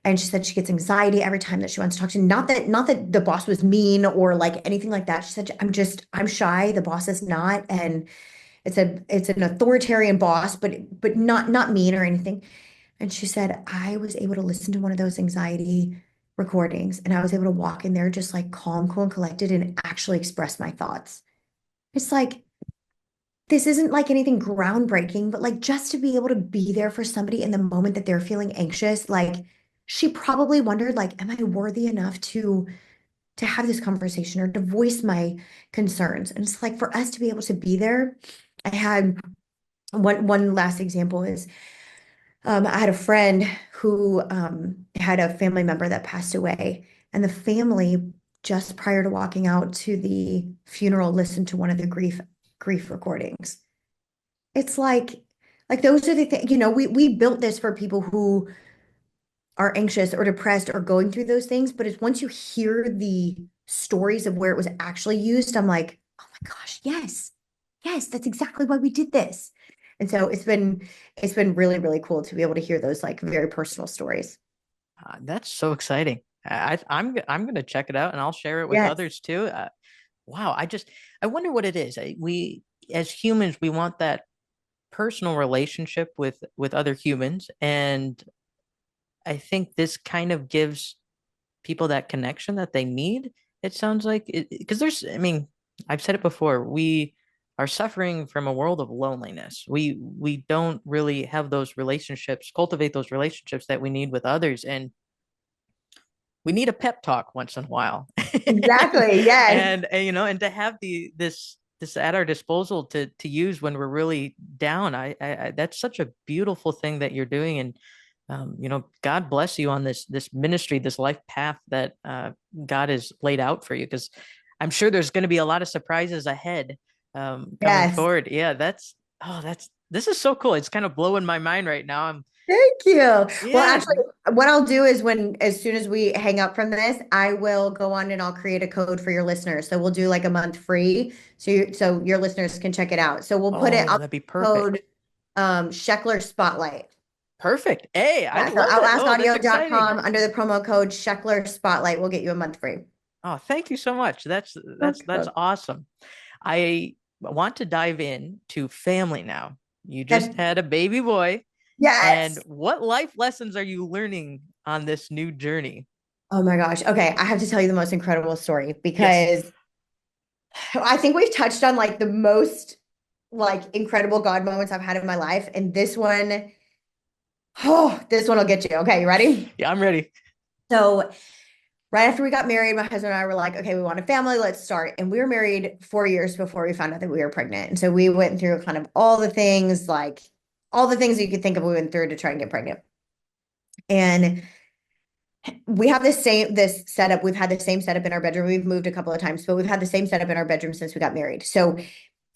And she said she gets anxiety every time that she wants to talk to. Not that the boss was mean or like anything like that. She said, I'm shy. The boss is not. And it's an authoritarian boss, but not mean or anything. And she said, I was able to listen to one of those anxiety recordings and I was able to walk in there just like calm, cool, and collected and actually express my thoughts. It's like, this isn't like anything groundbreaking, but like just to be able to be there for somebody in the moment that they're feeling anxious, like she probably wondered, like, am I worthy enough to have this conversation or to voice my concerns? And it's like for us to be able to be there. I had one last example is I had a friend who had a family member that passed away, and the family, just prior to walking out to the funeral, listened to one of the grief recordings. It's like those are the things, we built this for people who are anxious or depressed or going through those things, but it's once you hear the stories of where it was actually used, I'm like, oh my gosh, yes, that's exactly why we did this. And so it's been really, really cool to be able to hear those like very personal stories. That's so exciting. I'm gonna check it out and I'll share it with Yes. others too. Wow, I wonder what it is. We as humans we want that personal relationship with other humans, and I think this kind of gives people that connection that they need. It sounds like because I mean, I've said it before, we are suffering from a world of loneliness. We don't really have those relationships, cultivate those relationships that we need with others, and we need a pep talk once in a while. Exactly. Yes. And to have this at our disposal to use when we're really down. I that's such a beautiful thing that you're doing, and God bless you on this ministry, this life path that God has laid out for you, because I'm sure there's going to be a lot of surprises ahead coming Yes. forward. Yeah, that's this is so cool. It's kind of blowing my mind right now. Thank you. Well, Yeah. actually, what I'll do is as soon as we hang up from this, I will go on and I'll create a code for your listeners. So we'll do like a month free. So your listeners can check it out. So we'll put it, Oh, I'll that'd be perfect. code Sheckler Spotlight. Perfect. Hey, I Yeah. So love it. Oh, that's exciting. outlastaudio.com under the promo code Sheckler Spotlight will get you a month free. Oh, thank you so much. That's Okay. awesome. I want to dive in to family now. You just Okay. had a baby boy, and Yes. what life lessons are you learning on this new journey? Oh my gosh. Okay. I have to tell you the most incredible story Yes. because I think we've touched on like the most like incredible God moments I've had in my life. And this one will get you. Okay, you ready? Yeah, I'm ready. So right after we got married, my husband and I were like, okay, we want a family, let's start. And we were married 4 years before we found out that we were pregnant. And so we went through kind of all the things, like all the things you could think of we went through to try and get pregnant. And we have this setup. We've had the same setup in our bedroom. We've moved a couple of times, but we've had the same setup in our bedroom since we got married. So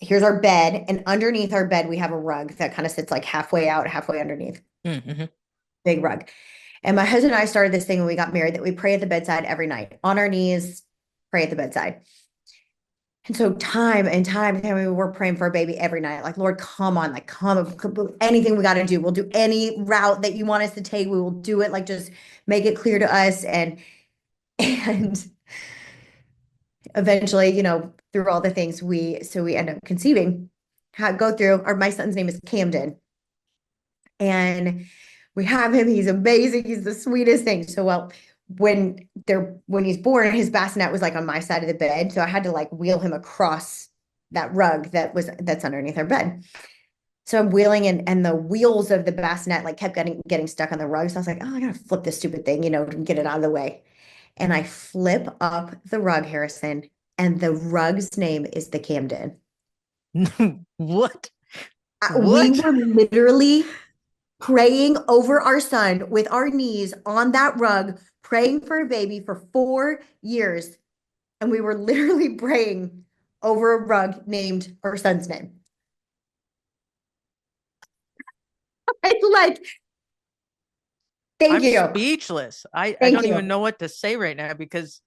here's our bed, and underneath our bed, we have a rug that kind of sits like halfway out, halfway underneath. Mm-hmm. Big rug. And my husband and I started this thing when we got married that we pray at the bedside every night, on our knees, pray at the bedside. And so time and time and time, we were praying for a baby every night. Like, Lord, come on, like, come, anything we got to do. We'll do any route that you want us to take. We will do it. Like, just make it clear to us. And eventually, through all the things we end up conceiving, my son's name is Camden. And We have him. He's amazing. He's the sweetest thing. So, well, when he's born, his bassinet was like on my side of the bed. So I had to like wheel him across that rug that's underneath our bed. So I'm wheeling and the wheels of the bassinet like kept getting stuck on the rug. So I was like, oh, I gotta flip this stupid thing, and get it out of the way. And I flip up the rug, Harrison, and the rug's name is the Camden. What? We What? were literally praying over our son with our knees on that rug, praying for a baby for 4 years. And we were literally praying over a rug named our son's name. I like, thank I'm you. speechless. I Thank don't you. even know what to say right now because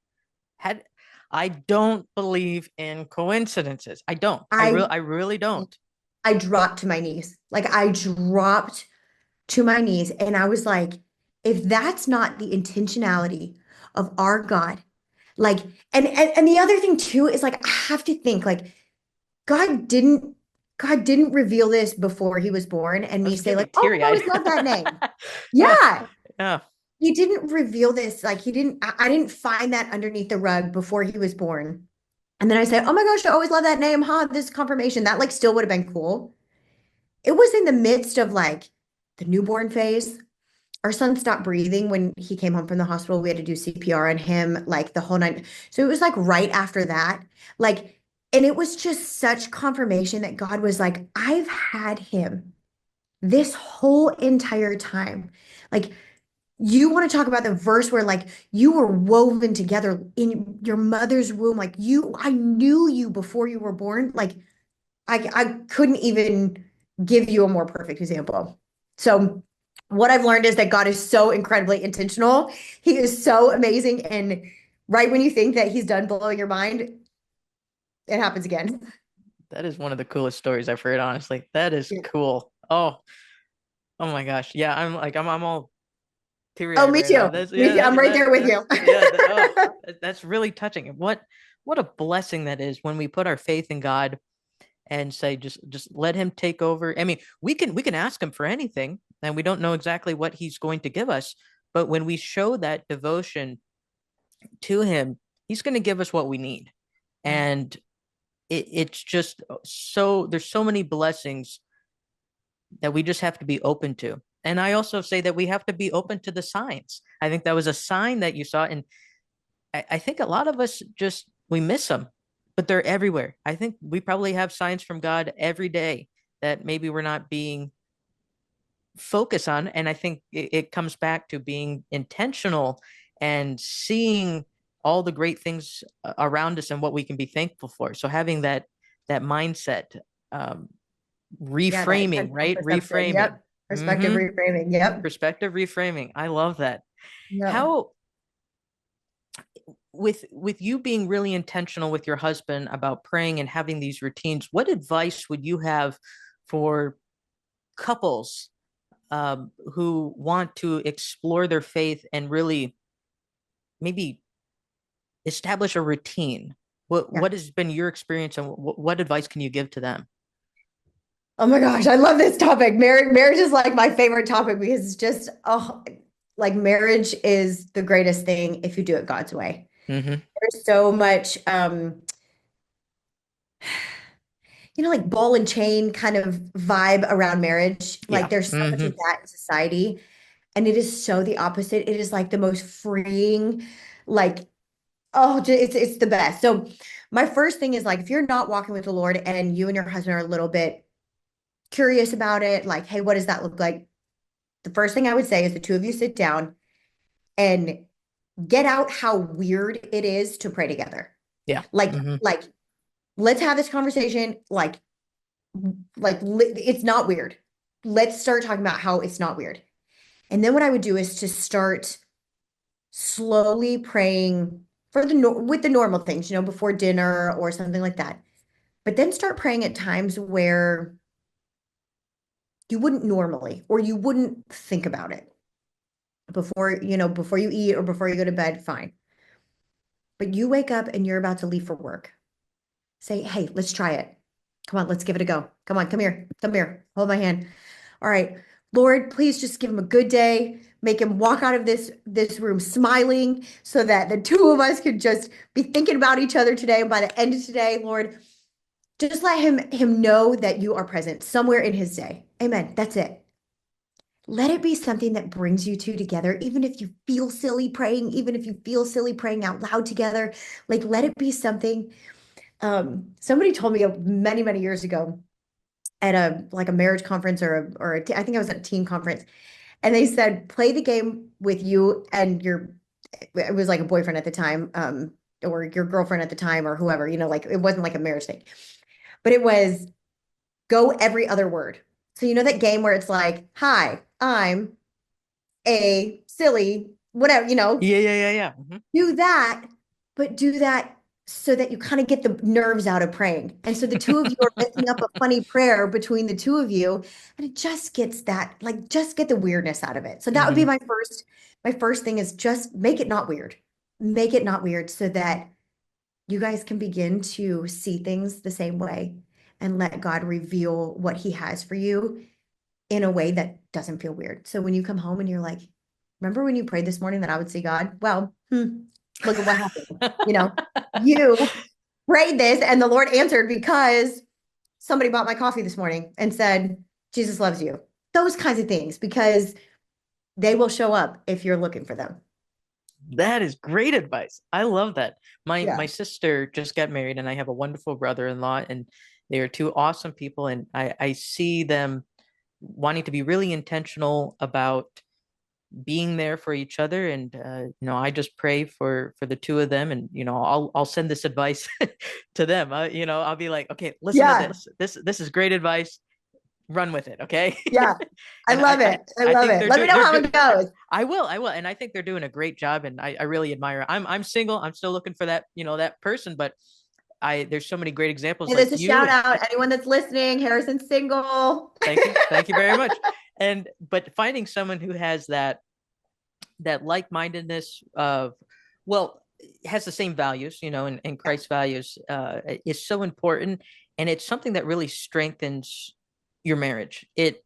I don't believe in coincidences. I don't. I really don't. I dropped to my knees. Like I dropped to my knees and I was like, if that's not the intentionality of our God, like, and the other thing too is like I have to think like God didn't reveal this before he was born and I me was say getting like, oh, I teary-eyed. always love that name. Yeah. Yeah. Yeah. He didn't reveal this. Like he didn't, I didn't find that underneath the rug before he was born. And then I said, oh my gosh, I always love that name. Huh? This confirmation. That like still would have been cool. It was in the midst of like the newborn phase. Our son stopped breathing when he came home from the hospital. We had to do CPR on him, like the whole night. So it was like right after that. Like, and it was just such confirmation that God was like, I've had him this whole entire time. Like, you want to talk about the verse where like you were woven together in your mother's womb. Like I knew you before you were born. Like I couldn't even give you a more perfect example. So what I've learned is that God is so incredibly intentional. He is so amazing. And right when you think that he's done blowing your mind, it happens again. That is one of the coolest stories I've heard, honestly. That is Yeah. cool. Oh my gosh. Yeah, I'm all Oh, teary-eyed me right now. too. That's Me yeah, too. I'm right there with you. that's really touching. What a blessing that is when we put our faith in God and say just let him take over. I mean, we can ask him for anything and we don't know exactly what he's going to give us, but when we show that devotion to him, he's going to give us what we need. And it's just so there's so many blessings that we just have to be open to. And I also say that we have to be open to the signs. I think that was a sign that you saw. And I think a lot of us just, we miss them, but they're everywhere. I think we probably have signs from God every day that maybe we're not being focused on. And I think it comes back to being intentional and seeing all the great things around us and what we can be thankful for. So having that mindset, um, Yeah, that reframing, intentional right? perception. Reframing. Yep. Perspective Mm-hmm. reframing. Yep. Perspective reframing. I love that. Yep. How with you being really intentional with your husband about praying and having these routines, what advice would you have for couples who want to explore their faith and really maybe establish a routine? What Yeah. what has been your experience and what advice can you give to them? Oh my gosh, I love this topic. Marriage is like my favorite topic because it's just, oh, like marriage is the greatest thing if you do it God's way. Mm-hmm. There's so much, like ball and chain kind of vibe around marriage. Like Yeah. there's so much Mm-hmm. of that in society. And it is so the opposite. It is like the most freeing, like, oh, it's the best. So my first thing is like, if you're not walking with the Lord and you and your husband are a little bit curious about it, like, hey, what does that look like? The first thing I would say is the two of you sit down and get out how weird it is to pray together. Yeah. Like, Mm-hmm. like, let's have this conversation. It's not weird. Let's start talking about how it's not weird. And then what I would do is to start slowly praying for with the normal things, before dinner or something like that. But then start praying at times where you wouldn't normally, or you wouldn't think about it before you eat or before you go to bed, fine. But you wake up and you're about to leave for work. Say, hey, let's try it. Come on, let's give it a go. Come on, come here, hold my hand. All right, Lord, please just give him a good day. Make him walk out of this room smiling so that the two of us could just be thinking about each other today. And by the end of today, Lord, just let him know that you are present somewhere in his day. Amen. That's it. Let it be something that brings you two together, even if you feel silly praying, even if you feel silly praying out loud together. Like, let it be something. Somebody told me many, many years ago at a marriage conference I think I was at a teen conference, and they said, play the game with you and it was like a boyfriend at the time, or your girlfriend at the time, or whoever, like it wasn't like a marriage thing, but it was go every other word. So that game where it's like, hi, I'm a silly, whatever, Yeah. do that, but do that so that you kind of get the nerves out of praying. And so the two of you are making up a funny prayer between the two of you, and it just gets that, like, just get the weirdness out of it. So that would be my first thing is just make it not weird. Make it not weird so that you guys can begin to see things the same way and let God reveal what he has for you in a way that doesn't feel weird. So when you come home and you're like, remember when you prayed this morning that I would see God? Well, look at what happened. You prayed this and the Lord answered because somebody bought my coffee this morning and said, Jesus loves you. Those kinds of things, because they will show up if you're looking for them. That is great advice. I love that. Yeah. My sister just got married, and I have a wonderful brother-in-law, and they are two awesome people. And I see them wanting to be really intentional about being there for each other. And I just pray for the two of them, and I'll send this advice to them. I'll be like, okay, listen to this. This is great advice. Run with it, okay? Yeah. I love it. I love it. Let me know how it goes. I will. And I think they're doing a great job, and I really admire it. I'm single. I'm still looking for that, that person, but there's so many great examples. Hey, like there's a you. shout out. Anyone that's listening, Harrison's single. Thank you. Thank you very much. But finding someone who has that like-mindedness of, has the same values, and Christ's values, is so important. And it's something that really strengthens your marriage. It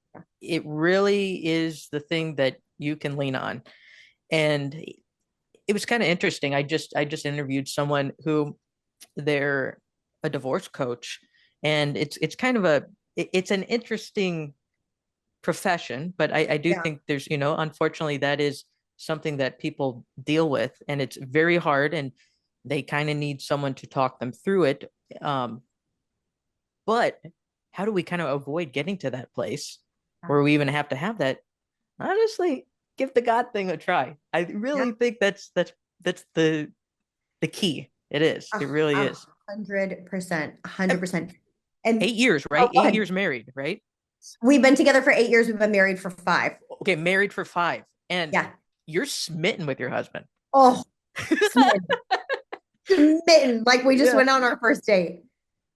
really is the thing that you can lean on. And it was kind of interesting. I just interviewed someone who they're a divorce coach, and it's kind of it's an interesting profession, but I do think there's, unfortunately that is something that people deal with, and it's very hard, and they kind of need someone to talk them through it. But how do we kind of avoid getting to that place where we even have to have that? Honestly, give the God thing a try. I really think that's the key. It is. It really is. 100%. 100%. And 8 years, right? 8 years married, right? We've been together for 8 years. We've been married for 5. Okay, married for 5. And you're smitten with your husband. Oh, smitten. Smitten. Like we just went on our first date.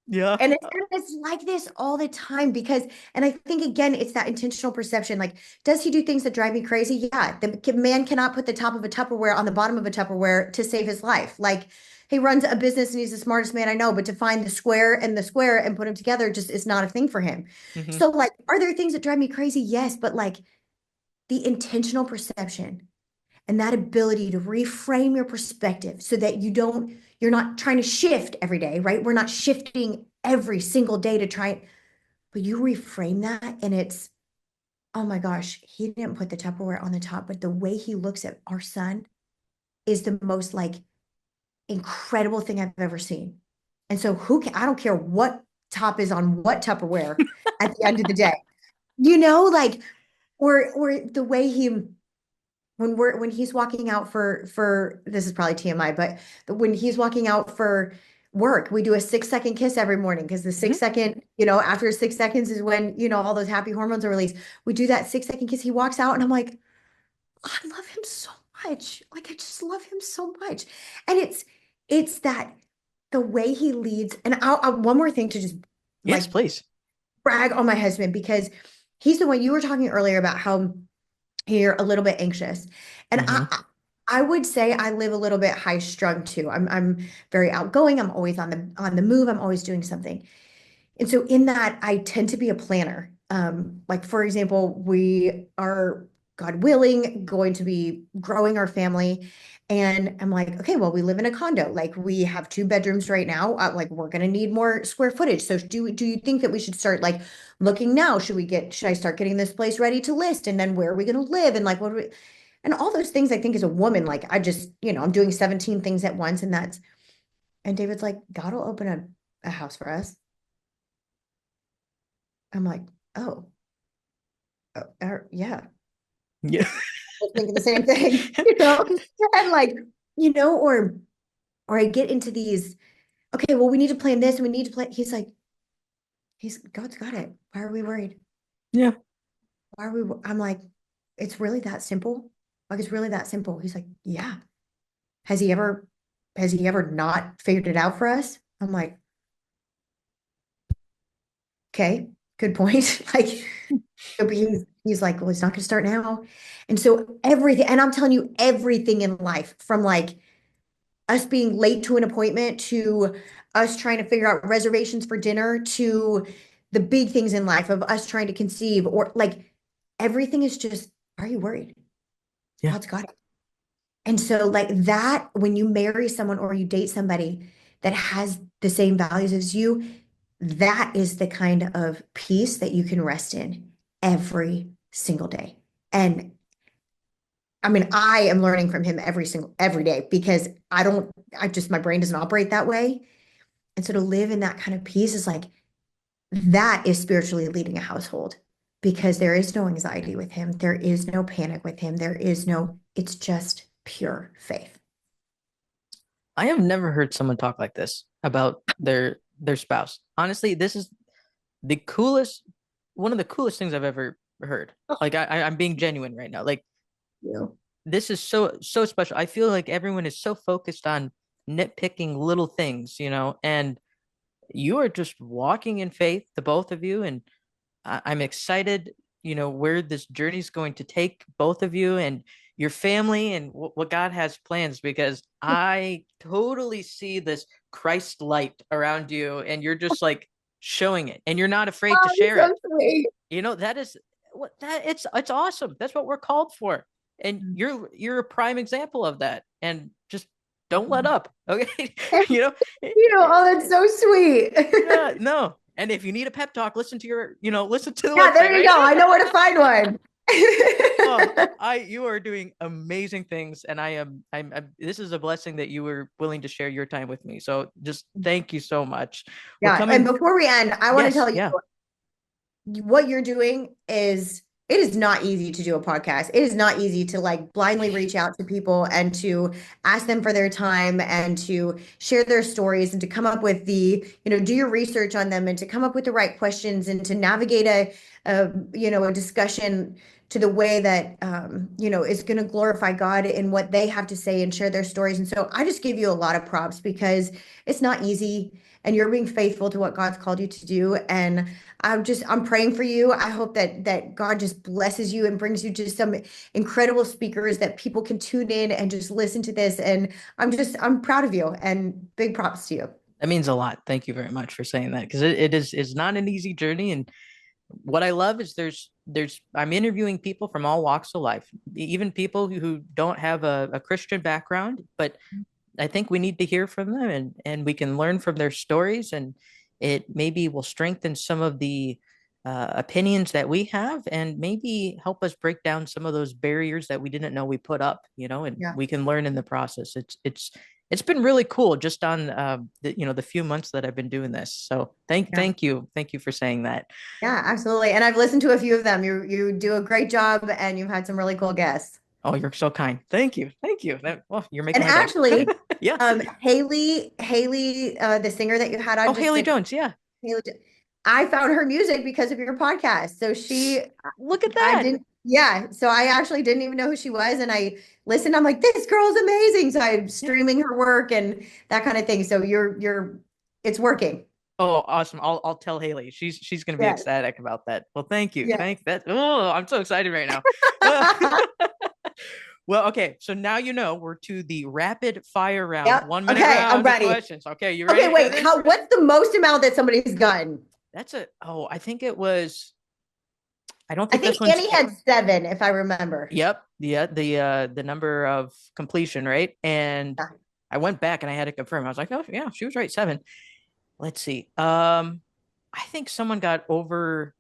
Yeah. And it's like this all the time and I think, again, it's that intentional perception. Like, does he do things that drive me crazy? Yeah. The man cannot put the top of a Tupperware on the bottom of a Tupperware to save his life. Like, he runs a business and he's the smartest man I know, but to find the square and put them together just is not a thing for him. Mm-hmm. So, like, are there things that drive me crazy? Yes. But like the intentional perception and that ability to reframe your perspective so that you're not trying to shift every day, right? We're not shifting every single day to try it, but you reframe that and it's, oh my gosh, he didn't put the Tupperware on the top, but the way he looks at our son is the most like incredible thing I've ever seen. And so I don't care what top is on what Tupperware at the end of the day, like, or the way when he's walking out for this is probably TMI, but when he's walking out for work, we do a 6-second kiss every morning because the 6-second, after 6 seconds is when, all those happy hormones are released. We do that 6-second kiss. He walks out and I'm like, I love him so much. Like, I just love him so much. And it's that the way he leads. And I'll one more thing to just please brag on my husband, because he's the one. You were talking earlier about how you're a little bit anxious. And I would say I live a little bit high strung too. I'm very outgoing. I'm always on the move. I'm always doing something. And so in that, I tend to be a planner. Like, for example, we are, God willing, going to be growing our family. And I'm like, okay, well, we live in a condo. Like, we have 2 bedrooms right now. Like, we're going to need more square footage. So do you think that we should start like looking now? Should I start getting this place ready to list? And then where are we going to live? And like, and all those things, I think as a woman, like I just, I'm doing 17 things at once. And David's like, God will open a house for us. I'm like, oh, yeah. Yeah. I was thinking the same thing, and like, or I get into these, okay, well, we need to plan this and we need to plan. God's got it. Why are we worried? Yeah. Why are we, I'm like, it's really that simple. Like, it's really that simple. He's like, yeah. Has he ever not figured it out for us? I'm like, okay, good point. Like, he's like, well, he's not going to start now. And so everything, and I'm telling you, everything in life, from like us being late to an appointment to us trying to figure out reservations for dinner to the big things in life of us trying to conceive, or like everything is just, are you worried? Yeah. God's got it. And so like that, when you marry someone or you date somebody that has the same values as you, that is the kind of peace that you can rest in every single day. And I mean, I am learning from him every day, because my brain doesn't operate that way. And so to live in that kind of peace is like, that is spiritually leading a household, because there is no anxiety with him. There is no panic with him. It's just pure faith. I have never heard someone talk like this about their spouse. Honestly, this is one of the coolest things I've ever heard. Like I'm being genuine right now. Like, Yeah. this is so special. I feel like everyone is so focused on nitpicking little things, and you are just walking in faith, the both of you, and I'm excited, where this journey is going to take both of you and your family, and what God has plans, because I totally see this Christ light around you, and you're just like showing it, and you're not afraid to share it. Sweet. That is it's awesome. That's what we're called for. And you're a prime example of that. And just don't let up. Okay. Oh, that's so sweet. Yeah, no. And if you need a pep talk, listen to the website. There you go. I know where to find one. You are doing amazing things, and I'm this is a blessing that you were willing to share your time with me. So just thank you so much. And before we end, I want to tell you, what you're doing it is not easy to do a podcast. It is not easy to like blindly reach out to people and to ask them for their time and to share their stories and to come up with do your research on them and to come up with the right questions and to navigate a discussion to the way that, is going to glorify God in what they have to say and share their stories. And so I just give you a lot of props, because it's not easy, and you're being faithful to what God's called you to do. And I'm praying for you. I hope that God just blesses you and brings you to some incredible speakers that people can tune in and just listen to this. And I'm proud of you, and big props to you. That means a lot. Thank you very much for saying that, because it's not an easy journey. And what I love is I'm interviewing people from all walks of life, even people who don't have a Christian background, but I think we need to hear from them, and we can learn from their stories, and it maybe will strengthen some of the opinions that we have, and maybe help us break down some of those barriers that we didn't know we put up, and we can learn in the process. It's been really cool just on the few months that I've been doing this. So thank you for saying that. Yeah, absolutely. And I've listened to a few of them. You do a great job, and you've had some really cool guests. Oh, you're so kind. Thank you. You're making. And actually, yeah. Haley, the singer that you had on. Oh, Haley Jones. Yeah. I found her music because of your podcast. So look at that. So I actually didn't even know who she was, and I listened. I'm like, this girl's amazing. So I'm streaming her work and that kind of thing. So it's working. Oh, awesome. I'll tell Haley. She's going to be ecstatic about that. Well, thank you. Thank that. Oh, I'm so excited right now. Well, okay. So now we're to the rapid fire round. Yep. 1 minute round. I'm ready. Questions. Okay, you ready? Okay, wait. What's the most amount that somebody's gotten? I think it was I don't I think think this one's. Annie had 7, if I remember. Yep. Yeah. The number of completion, right? And Yeah. I went back and I had to confirm. I was like, oh yeah, she was right. 7. Let's see. I think someone got over.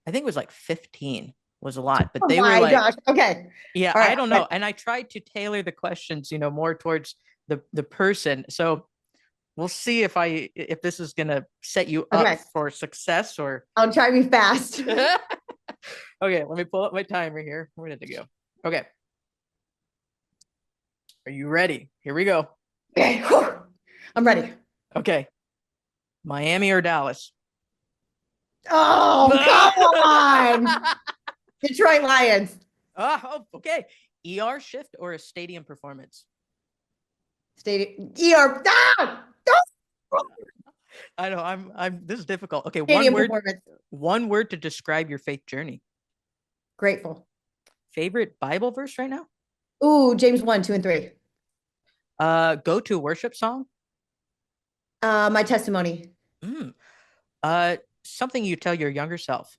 I think it was like 15 was a lot, but Oh they were my like, gosh. Okay. yeah, All right. I don't know. And I tried to tailor the questions, more towards the person. So we'll see if this is gonna set you up Okay. for success or. I'll try to be fast. Okay, let me pull up my timer here. Where did it go? Okay. Are you ready? Here we go. Okay. Whew. I'm ready. Okay. Miami or Dallas? Oh, come on. Detroit Lions. Oh, okay. ER shift or a stadium performance? Stadium. ER. Ah! I know this is difficult. Okay, Stadium performance. one word to describe your faith journey. Grateful. Favorite Bible verse right now? Ooh, James 1, 2, and 3. Go-to worship song? My testimony. Something you tell your younger self.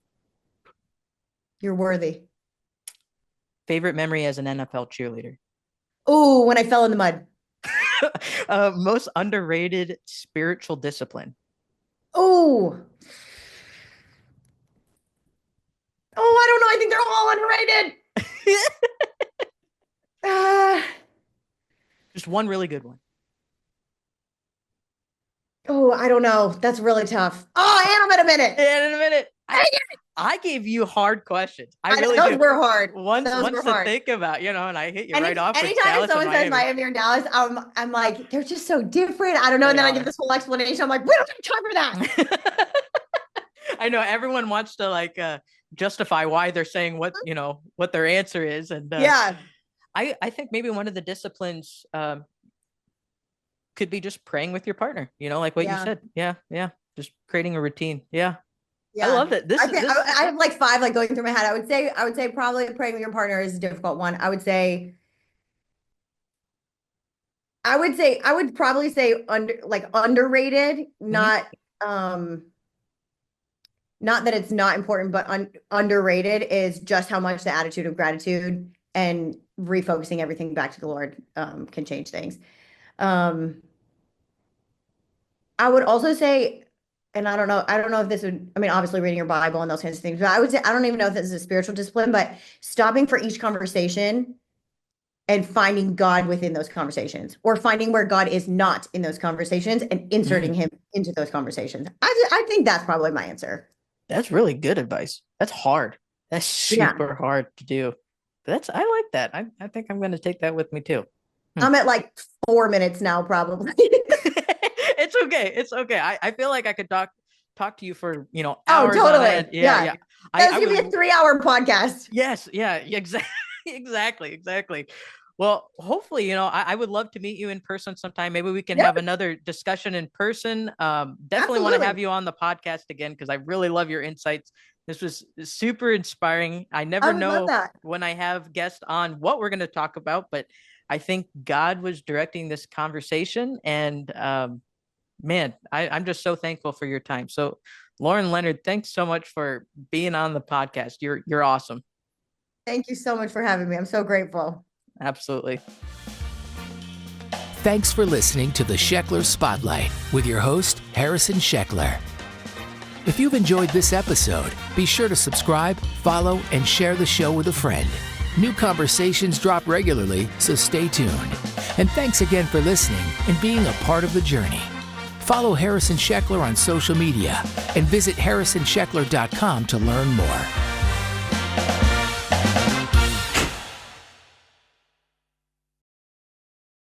You're worthy. Favorite memory as an NFL cheerleader? Ooh, when I fell in the mud. Most underrated spiritual discipline? Ooh. Oh, I don't know. I think they're all underrated. Just one really good one. Oh, I don't know. That's really tough. Oh, and in a minute. And in a minute. I gave you hard questions. I really those do. were hard. Ones were to hard. think about, and I hit you right off. Anytime someone says Miami or Dallas, I'm like, they're just so different. I don't know. And then I give this whole explanation. I'm like, we don't have time for that. I know everyone wants to justify why they're saying what their answer is. And yeah, I think maybe one of the disciplines could be just praying with your partner, like what you said. Yeah. Just creating a routine. Yeah. I love it. I have like 5 going through my head. I would say probably praying with your partner is a difficult one. I would probably say underrated, not not that it's not important, but underrated is just how much the attitude of gratitude and refocusing everything back to the Lord can change things. I would also say, and I don't know if this would, obviously reading your Bible and those kinds of things, but I would say, I don't even know if this is a spiritual discipline, but stopping for each conversation and finding God within those conversations, or finding where God is not in those conversations and inserting him into those conversations. I think that's probably my answer. That's really good advice. That's hard. That's super hard to do. But I like that. I think I'm going to take that with me too. I'm at 4 minutes now, probably. It's okay. It's okay. I feel like I could talk to you for, hours. Oh, totally. Yeah. That's going to be a 3-hour podcast. Yes. Yeah, exactly. Well, hopefully, I would love to meet you in person sometime. Maybe we can have another discussion in person. Definitely want to have you on the podcast again, because I really love your insights. This was super inspiring. I never know when I have guests on what we're going to talk about, but I think God was directing this conversation, and man, I'm just so thankful for your time. So Lauren Leonard, thanks so much for being on the podcast. You're awesome. Thank you so much for having me. I'm so grateful. Absolutely. Thanks for listening to the Sheckler Spotlight with your host, Harrison Sheckler. If you've enjoyed this episode, be sure to subscribe, follow, and share the show with a friend. New conversations drop regularly, so stay tuned. And thanks again for listening and being a part of the journey. Follow Harrison Sheckler on social media and visit harrisonsheckler.com to learn more.